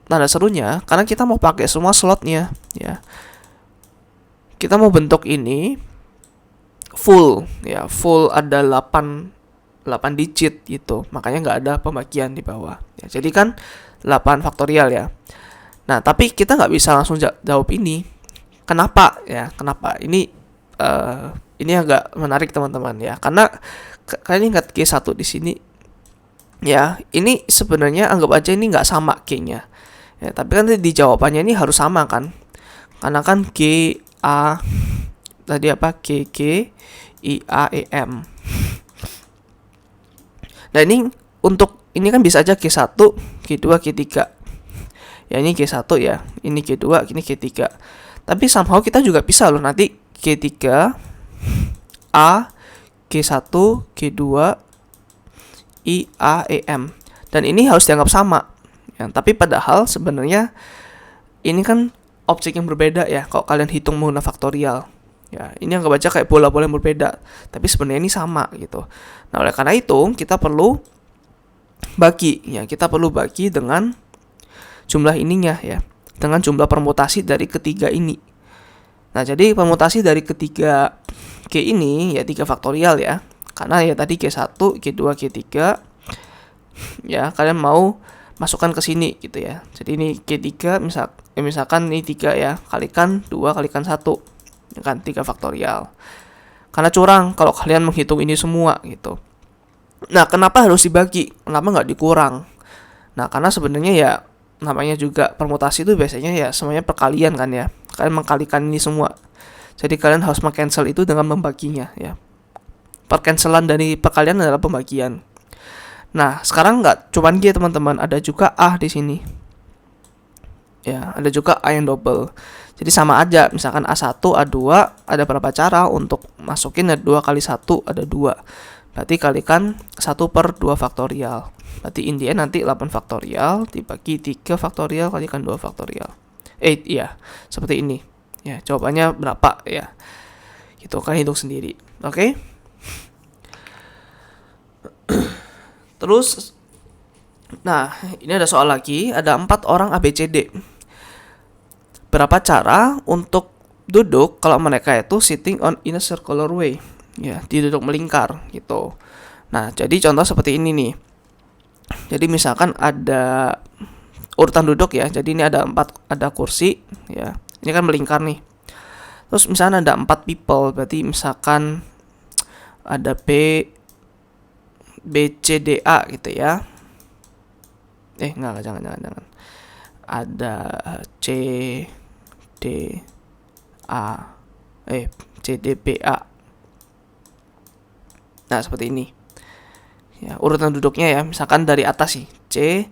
tanda serunya? Karena kita mau pakai semua slotnya ya. Kita mau bentuk ini full ya, full ada 8 digit gitu. Makanya nggak ada pembagian di bawah. Ya, jadi kan 8 faktorial ya. Nah, tapi kita nggak bisa langsung jawab ini. Kenapa ya? Kenapa? Ini agak menarik teman-teman ya, karena kalian ingat G1 di sini ya. Ini sebenarnya anggap aja ini nggak sama G-nya. Ya, tapi kan di jawabannya ini harus sama kan? Karena kan G A tadi apa? G G I A E M. Nah, ini kan bisa aja G1, G2, G3. Ya ini G1 ya, ini G2, ini G3. Tapi somehow kita juga bisa loh nanti G3 A, G1, G2, I, A, E, M. Dan ini harus dianggap sama. Ya, tapi padahal sebenarnya ini kan objek yang berbeda ya. Kalau kalian hitung menggunakan faktorial, ya ini anggap aja kayak bola-bola yang berbeda. Tapi sebenarnya ini sama gitu. Nah, oleh karena itu kita perlu bagi ya, kita perlu bagi dengan jumlah ininya ya, dengan jumlah permutasi dari ketiga ini. Nah, jadi permutasi dari ketiga G ini ya 3 faktorial ya. Karena ya tadi G1, G2, G3 ya, kalian mau masukkan ke sini gitu ya. Jadi ini G3 misalkan ini 3 ya, kalikan 2 kalikan 1 kan 3 faktorial. Karena curang kalau kalian menghitung ini semua gitu. Nah, kenapa harus dibagi? Kenapa nggak dikurang? Nah, karena sebenarnya ya namanya juga permutasi itu biasanya ya semuanya perkalian kan ya. Kalian mengkalikan ini semua. Jadi kalian harus meng-cancel itu dengan membaginya ya. Percancelan dari perkalian adalah pembagian. Nah, sekarang nggak cuman G teman-teman, ada juga A di sini. Ya, ada juga A yang double. Jadi sama aja, misalkan A1, A2, ada berapa cara untuk masukin 2 kali 1, ada 2. Berarti kalikan 1 per 2 faktorial. Berarti in the end nanti 8 faktorial dibagi 3 faktorial kalikan 2 faktorial. Iya, seperti ini. Ya, jawabannya berapa ya? Itu kan hitung sendiri. Oke? Terus, nah ini ada soal lagi, ada 4 orang ABCD. Berapa cara untuk duduk kalau mereka itu sitting on in a circular way? Ya, duduk melingkar gitu. Nah, jadi contoh seperti ini nih. Jadi misalkan ada urutan duduk ya. Jadi ini ada kursi ya. Ini kan melingkar nih. Terus misalkan ada 4 people, berarti misalkan ada B, C, D, A gitu ya. Jangan. Ada C, D, A, C, D, B, A. Nah, seperti ini. Ya, urutan duduknya ya, misalkan dari atas sih, C,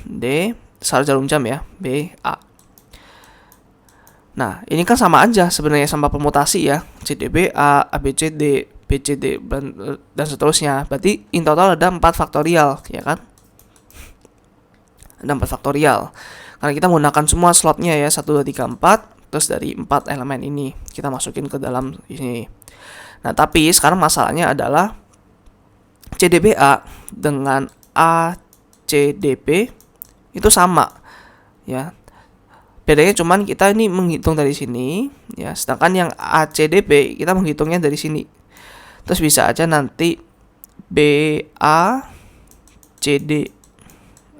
D, secara jarum jam ya, B, A. Nah, ini kan sama aja sebenarnya sama permutasi ya, C, D, B, A, A, B, C, D, B, C, D, dan seterusnya. Berarti in total ada 4 faktorial, ya kan? Ada 4 faktorial. Karena kita menggunakan semua slotnya ya, 1, 2, 3, 4. Terus dari 4 elemen ini, kita masukin ke dalam ini. Nah, tapi sekarang masalahnya adalah CDBA dengan ACDP itu sama ya. Bedanya cuman kita ini menghitung dari sini ya, sedangkan yang ACDP kita menghitungnya dari sini. Terus bisa aja nanti BACD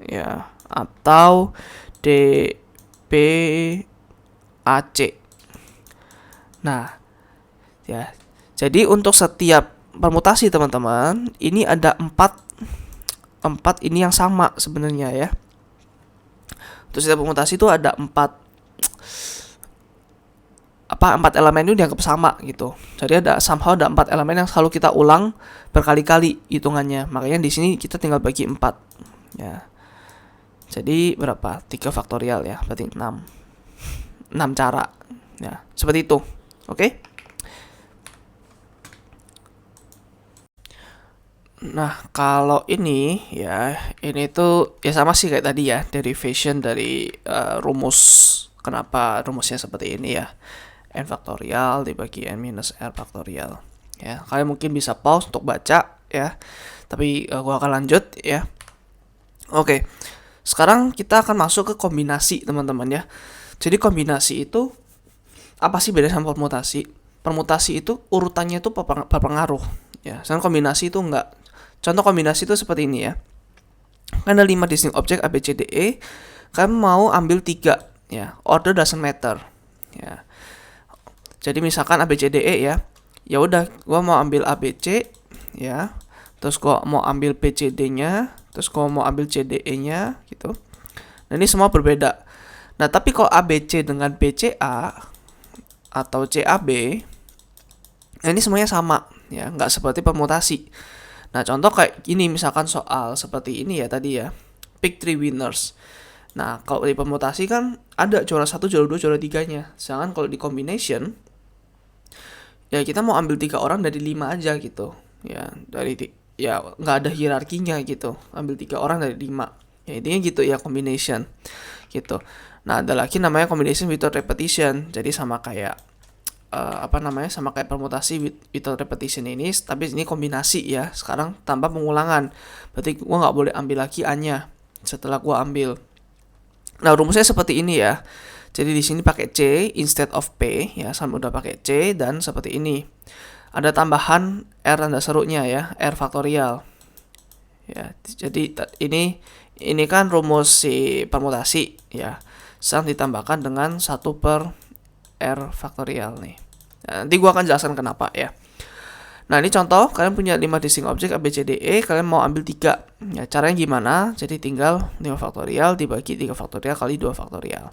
ya, atau DBAC. Nah, ya. Jadi untuk setiap permutasi teman-teman, ini ada 4 ini yang sama sebenarnya ya. Untuk setiap permutasi itu ada 4 elemen itu dianggap sama gitu. Jadi somehow ada 4 elemen yang selalu kita ulang berkali-kali hitungannya. Makanya di sini kita tinggal bagi 4 ya. Jadi berapa? 3 faktorial ya, berarti 6 cara ya. Seperti itu. Oke? Nah, kalau ini tuh ya sama sih kayak tadi ya, derivation dari rumus. Kenapa rumusnya seperti ini ya? N faktorial dibagi N minus R faktorial. Ya, kalian mungkin bisa pause untuk baca ya. Tapi gua akan lanjut ya. Oke. Sekarang kita akan masuk ke kombinasi, teman-teman ya. Jadi kombinasi itu apa sih beda sama permutasi? Permutasi itu urutannya itu berpengaruh ya. Sedangkan kombinasi itu enggak. Contoh kombinasi itu seperti ini ya. Ada 5 distinct object A, B, C, D, E. kalian mau ambil 3 ya. Order doesn't matter ya. Jadi misalkan A B C D E ya. Ya udah, gua mau ambil A B C ya. Terus gua mau ambil B C D-nya, terus gua mau ambil C D E-nya gitu. Nah, ini semua berbeda. Nah, tapi kalau A B C dengan B C A atau C A B, nah ini semuanya sama ya, nggak seperti permutasi. Nah, contoh kayak gini, misalkan soal seperti ini ya tadi ya, pick 3 winners. Nah, kalau di permutasi kan ada juara 1, juara 2, juara 3-nya. Sedangkan kalau di combination, ya kita mau ambil 3 orang dari 5 aja gitu. Ya, ya nggak ada hierarkinya gitu. Ambil 3 orang dari 5. Ya intinya gitu ya, combination gitu. Nah, ada lagi namanya combination without repetition. Jadi sama kayak sama kayak permutasi without repetition ini, tapi ini kombinasi ya. Sekarang tanpa pengulangan. Berarti gua nggak boleh ambil lagi A-nya setelah gua ambil. Nah, rumusnya seperti ini ya. Jadi di sini pakai C instead of P ya, sama udah pakai C, dan seperti ini. Ada tambahan R tanda serunya ya, R faktorial. Ya, jadi ini kan rumus si permutasi ya. Sekarang ditambahkan dengan 1 per R faktorial nih. Nah, nanti gua akan jelaskan kenapa ya. Nah, ini contoh, kalian punya 5 distinct object A, B, C, D, E, kalian mau ambil 3. Ya, caranya gimana? Jadi tinggal 5 faktorial dibagi 3 faktorial kali 2 faktorial.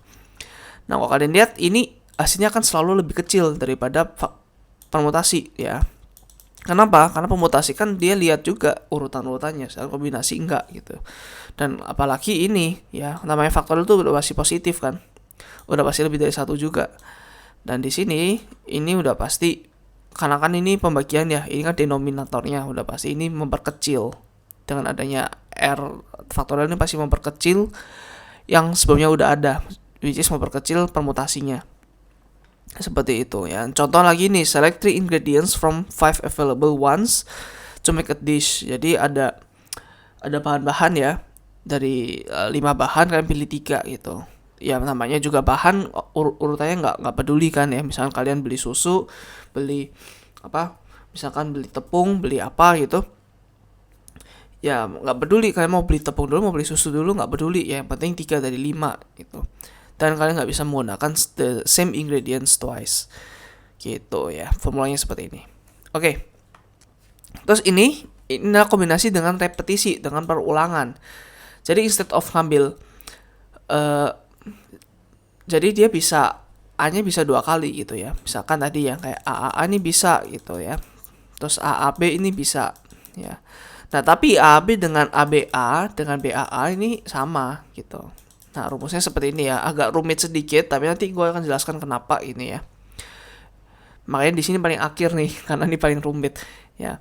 Nah, kalau kalian lihat, ini hasilnya akan selalu lebih kecil daripada permutasi ya. Kenapa? Karena permutasi kan dia lihat juga urutan-urutannya, sedangkan kombinasi enggak gitu. Dan apalagi ini ya, namanya faktorial itu udah pasti positif kan. Udah pasti lebih dari 1 juga. Dan di sini ini udah pasti, karena kan ini pembagian ya, ini kan denominatornya udah pasti ini memperkecil. Dengan adanya R faktorial ini pasti memperkecil yang sebelumnya udah ada, which is memperkecil permutasinya. Seperti itu ya. Contoh lagi nih, select 3 ingredients from 5 available ones to make a dish. Jadi ada bahan-bahan ya, dari 5 bahan kalian pilih 3 gitu. Ya namanya juga bahan, urutannya nggak peduli kan ya. Misalkan kalian beli susu, beli misalkan beli tepung, beli apa gitu, ya nggak peduli kalian mau beli tepung dulu, mau beli susu dulu, nggak peduli ya, yang penting 3 dari 5 gitu. Dan kalian nggak bisa menggunakan the same ingredients twice gitu ya. Formulanya seperti ini. Oke. Terus ini adalah kombinasi dengan repetisi, dengan perulangan. Jadi instead of ngambil jadi dia bisa A-nya bisa 2 kali gitu ya. Misalkan tadi yang kayak AAA ini bisa gitu ya. Terus AAB ini bisa ya. Nah, tapi AAB dengan ABA dengan BAA ini sama gitu. Nah, rumusnya seperti ini ya. Agak rumit sedikit, tapi nanti gue akan jelaskan kenapa ini ya. Makanya di sini paling akhir nih, karena ini paling rumit ya.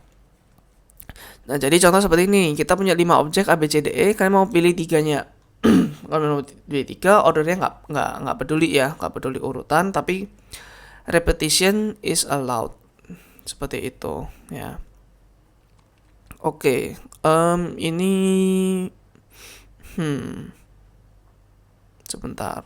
Nah, jadi contoh seperti ini. Kita punya 5 objek A, B, C, D, E. Kalian mau pilih 3-nya. Kalau pilih 3, ordernya nggak peduli ya, nggak peduli urutan, tapi repetition is allowed. Seperti itu ya. Oke, ini sebentar.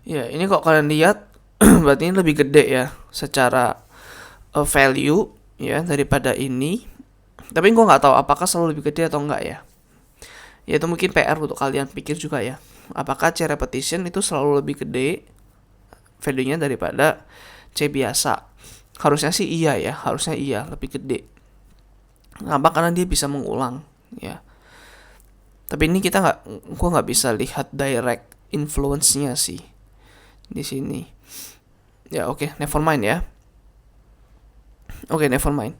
Ya, ini kok kalian lihat berarti ini lebih gede ya secara value ya daripada ini. Tapi gue nggak tahu apakah selalu lebih gede atau enggak ya. Ya itu mungkin PR untuk kalian pikir juga ya. Apakah C repetition itu selalu lebih gede value-nya daripada C biasa? Harusnya sih iya ya, harusnya iya lebih gede. Kenapa? Karena dia bisa mengulang ya. Tapi ini gue nggak bisa lihat direct influence-nya sih di sini. Ya oke, never mind ya. Oke, never mind.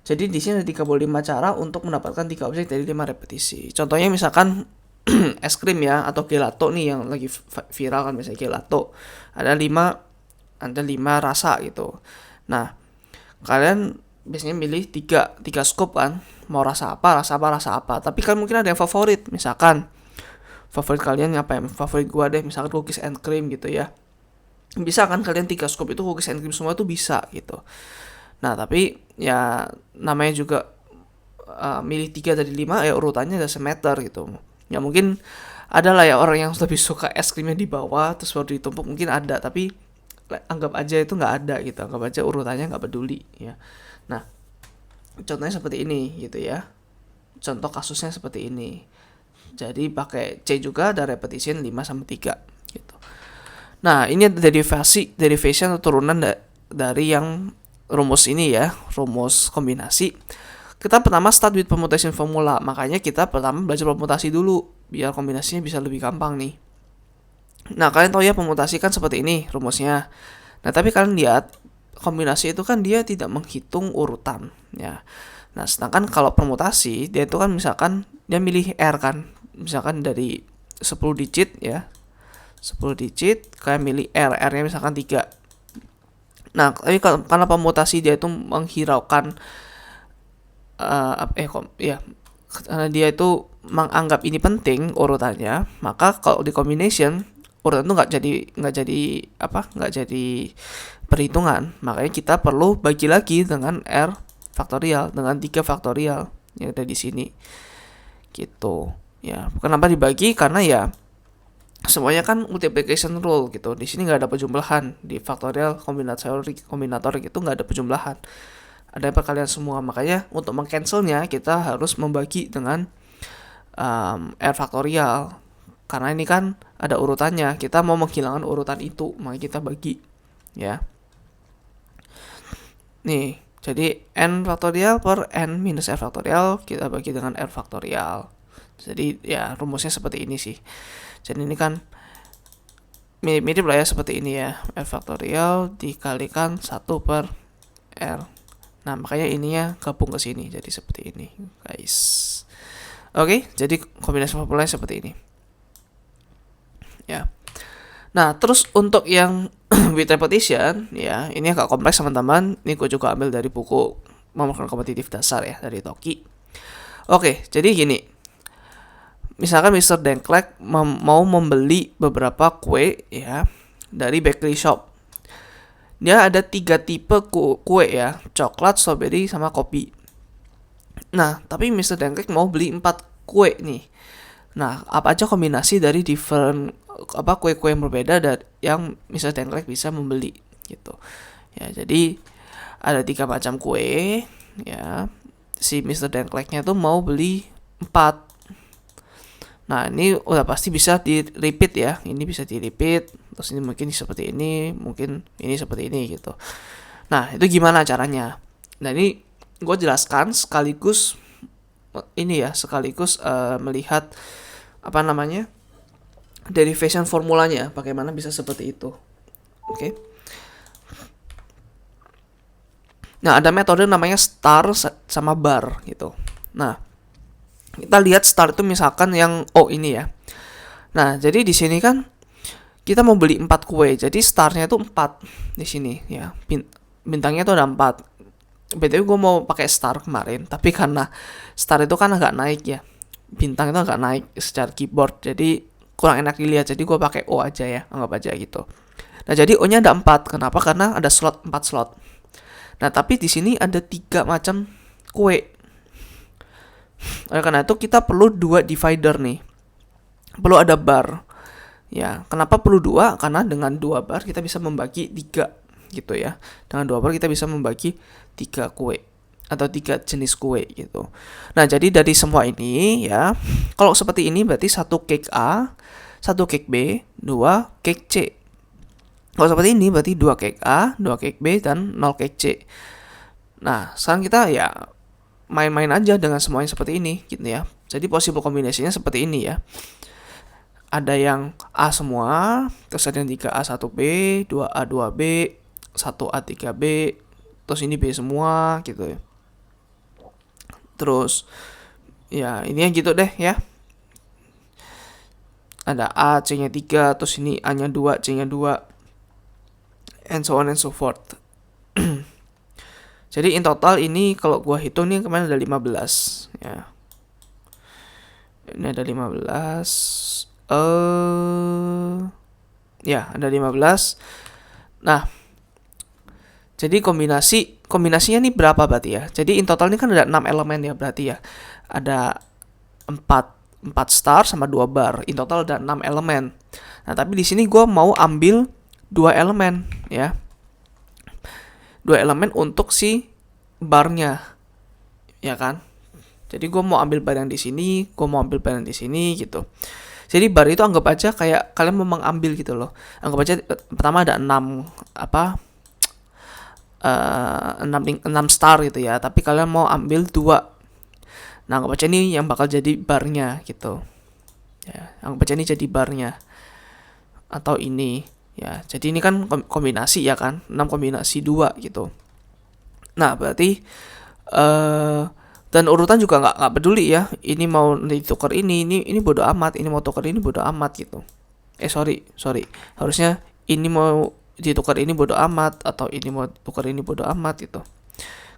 Jadi di sini ada 35 cara untuk mendapatkan 3 objek dari 5 repetisi. Contohnya misalkan es krim ya, atau gelato nih yang lagi viral kan, misalnya gelato. Ada 5 rasa gitu. Nah, kalian biasanya milih 3 scoop kan. Mau rasa apa. Tapi kan mungkin ada yang favorit. Misalkan favorit kalian apa ya? Favorit gua deh, misalkan cookies and cream gitu ya. Bisa kan kalian 3 scoop itu cookies and cream semua itu bisa gitu. Nah, tapi ya namanya juga milih 3 dari 5 ya urutannya udah semeter gitu. Ya mungkin ada lah ya orang yang lebih suka es krimnya di bawah terus baru ditumpuk, mungkin ada, tapi anggap aja itu nggak ada gitu. Anggap aja urutannya nggak peduli ya. Nah, Contohnya seperti ini gitu ya. Contoh kasusnya seperti ini. Jadi pakai C juga, ada repetition 5 sama 3 gitu. Nah, ini ada derivation atau turunan dari yang rumus ini ya, rumus kombinasi. Kita pertama start with permutation formula, makanya kita pertama belajar permutasi dulu biar kombinasinya bisa lebih gampang nih. Nah, kalian tahu ya permutasi kan seperti ini rumusnya. Nah, tapi kalian lihat kombinasi itu kan dia tidak menghitung urutan ya. Nah, sedangkan kalau permutasi dia itu kan misalkan dia milih R kan. Misalkan dari 10 digit ya. 10 digit kalian milih R-nya misalkan 3. Nah, tapi karena permutasi dia itu menghiraukan karena dia itu menganggap ini penting urutannya, maka kalau di combination urutan itu nggak jadi perhitungan. Makanya kita perlu bagi lagi dengan R faktorial, dengan 3 faktorial yang ada di sini gitu ya. Kenapa dibagi? Karena ya semuanya kan multiplication rule gitu. Di sini nggak ada penjumlahan, di faktorial kombinator gitu nggak ada penjumlahan, ada perkalian semua. Makanya untuk mengcancelnya kita harus membagi dengan R faktorial, karena ini kan ada urutannya, kita mau menghilangkan urutan itu, maka kita bagi ya. Nih, jadi N faktorial per N minus R faktorial kita bagi dengan R faktorial. Jadi ya rumusnya seperti ini sih. Jadi ini kan mirip lah ya seperti ini ya, R faktorial dikalikan 1 per R. Nah, makanya ininya gabung ke sini jadi seperti ini, guys. Oke, jadi kombinasi formulanya seperti ini. Ya. Nah, terus untuk yang with repetition ya, ini agak kompleks teman-teman. Ini gue juga ambil dari buku Memurahkan Kompetitif Dasar ya, dari Toki. Oke, jadi gini. Misalkan Mr. Dengklek mau membeli beberapa kue ya dari bakery shop. Dia ada 3 tipe kue ya, coklat, strawberry, sama kopi. Nah, tapi Mr. Dengklek mau beli 4 kue nih. Nah, apa aja kombinasi dari different kue-kue yang berbeda dan yang Mr. Dengklek bisa membeli gitu. Ya, jadi ada 3 macam kue ya. Si Mr. Dengkleknya tuh mau beli 4. Nah, ini udah pasti bisa di-repeat ya. Ini bisa di-repeat. Terus ini mungkin seperti ini, mungkin ini seperti ini gitu. Nah, itu gimana caranya? Nah, ini gue jelaskan sekaligus melihat derivation formulanya, bagaimana bisa seperti itu. Oke. Nah, ada metode namanya star sama bar gitu. Nah, kita lihat star itu misalkan yang ini ya. Nah, jadi di sini kan kita mau beli 4 kue. Jadi startnya itu 4 di sini ya. Bintangnya itu ada 4. BTW gue mau pakai star kemarin, tapi karena star itu kan agak naik ya. Bintang itu agak naik secara keyboard. Jadi kurang enak dilihat. Jadi gue pakai O aja ya, anggap aja gitu. Nah, jadi O-nya ada 4. Kenapa? Karena ada 4 slot. Nah, tapi di sini ada 3 macam kue. Oleh karena itu kita perlu 2 divider nih. Perlu ada bar. Ya, kenapa perlu 2? Karena dengan 2 bar kita bisa membagi 3 gitu ya. Dengan 2 bar kita bisa membagi 3 kue atau 3 jenis kue gitu. Nah, jadi dari semua ini ya, kalau seperti ini berarti 1 cake A, 1 cake B, 2 cake C. Kalau seperti ini berarti 2 cake A, 2 cake B, dan 0 cake C. Nah, sekarang kita ya main-main aja dengan semuanya seperti ini gitu ya. Jadi possible kombinasinya seperti ini ya. Ada yang A semua, terus ada yang 3A 1B, 2A 2B, 1A 3B, terus ini B semua gitu ya. Terus ya ini yang gitu deh ya. Ada A, C-nya 3, terus ini A-nya 2, C-nya 2, and so on and so forth. Jadi in total ini kalau gua hitung nih kemarin ada 15 ya. Ini ada 15. Ya, ada 15. Nah, jadi kombinasinya nih berapa berarti ya? Jadi in total ini kan ada 6 elemen ya berarti ya. Ada 4 star sama 2 bar. In total ada 6 elemen. Nah, tapi di sini gua mau ambil 2 elemen ya. 2 elemen untuk si barnya. ya kan? Jadi gue mau ambil bar yang di sini, gue mau ambil bar yang di sini gitu. Jadi bar itu anggap aja kayak kalian mau mengambil gitu loh. Anggap aja pertama ada 6 apa 6 star gitu ya, tapi kalian mau ambil 2. Nah, anggap aja ini yang bakal jadi barnya gitu. Ya, anggap aja ini jadi barnya. Atau ini ya. Jadi ini kan kombinasi ya kan, 6 kombinasi 2 gitu. Nah, berarti dan urutan juga nggak peduli ya. Ini mau ditukar ini bodo amat. Ini mau tukar ini bodo amat gitu. Sorry. Harusnya ini mau ditukar ini bodo amat atau ini mau tukar ini bodo amat gitu.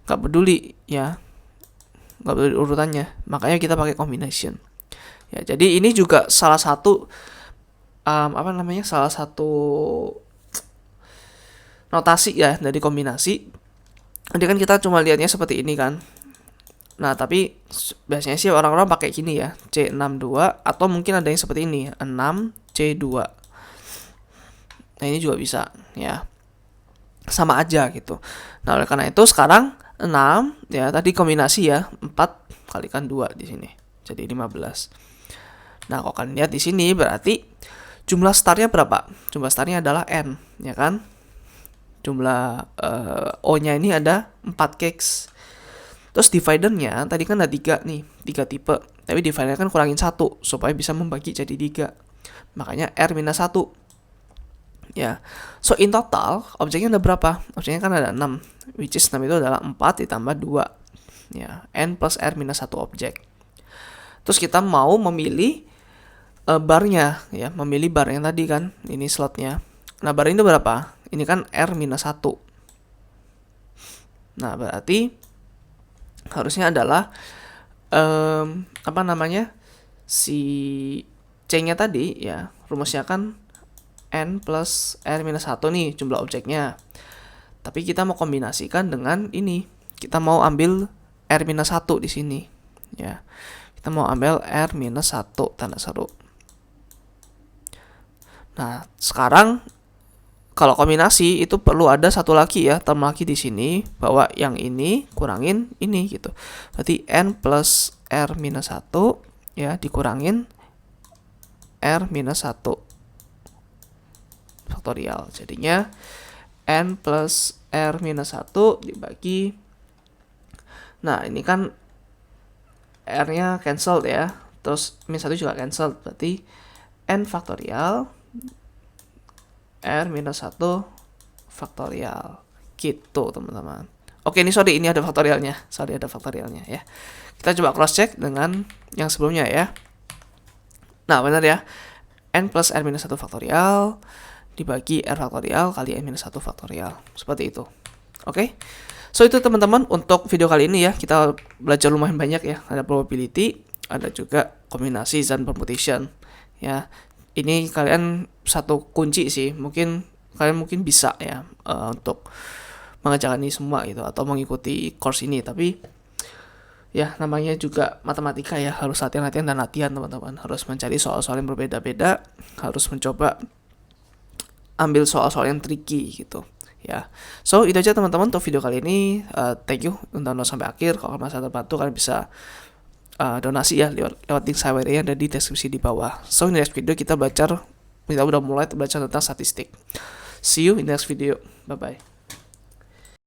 Nggak peduli ya. Nggak peduli urutannya. Makanya kita pakai combination. Ya, jadi ini juga salah satu salah satu notasi ya dari kombinasi. Jadi kan kita cuma lihatnya seperti ini kan. Nah, tapi biasanya sih orang-orang pakai gini ya, C62 atau mungkin ada yang seperti ini, 6C2. Nah, ini juga bisa ya. Sama aja gitu. Nah, oleh karena itu sekarang 6 ya, tadi kombinasi ya, 4 kalikan 2 di sini. Jadi 15. Nah, kalau kalian lihat di sini berarti jumlah starnya berapa? Jumlah starnya adalah N, ya kan? Jumlah O-nya ini ada 4 cakes. Terus dividernya tadi kan ada 3 nih, 3 tipe. Tapi divider kan kurangin 1 supaya bisa membagi jadi 3. Makanya R-1. Ya. So in total objeknya ada berapa? Objeknya kan ada 6, which is 6 itu adalah 4 ditambah 2. Ya, N plus R-1 objek. Terus kita mau memilih barnya ya, memilih bar yang tadi kan, ini slotnya. Nah, bar ini berapa? Ini kan R-1. Nah, berarti harusnya adalah si C-nya tadi ya, rumusnya kan N plus R-1 nih jumlah objeknya. Tapi kita mau kombinasikan dengan ini. Kita mau ambil R-1 di sini ya. Kita mau ambil R-1 tanda seru. Nah, sekarang kalau kombinasi itu perlu ada satu lagi ya, term lagi di sini, bahwa yang ini kurangin ini gitu. Berarti N plus R-1 ya dikurangin R-1 faktorial. Jadinya N plus R-1 dibagi. Nah, ini kan R-nya cancel ya. Terus min 1 juga cancel. Berarti N faktorial R-1 faktorial. Gitu, teman-teman. Oke, ini ada faktorialnya. Ya. Kita coba cross check dengan yang sebelumnya ya. Nah, benar ya. N plus R-1 faktorial dibagi R faktorial kali N-1 faktorial. Seperti itu. Oke. So, itu teman-teman untuk video kali ini ya. Kita belajar lumayan banyak ya. Ada probability, ada juga kombinasi dan permutation. Ya. Ini kalian satu kunci sih. Kalian mungkin bisa ya untuk mengerjakan ini semua gitu atau mengikuti course ini. Tapi ya namanya juga matematika ya, harus latihan dan latihan teman-teman. Harus mencari soal-soal yang berbeda-beda, harus mencoba ambil soal-soal yang tricky gitu ya. So itu aja teman-teman untuk video kali ini. Thank you untuk nonton sampai akhir. Kalau masih terbantu kalian bisa donasi ya lewat link saya yang ada di deskripsi di bawah. So in the next video kita udah mulai belajar tentang statistik. See you in the next video. Bye bye.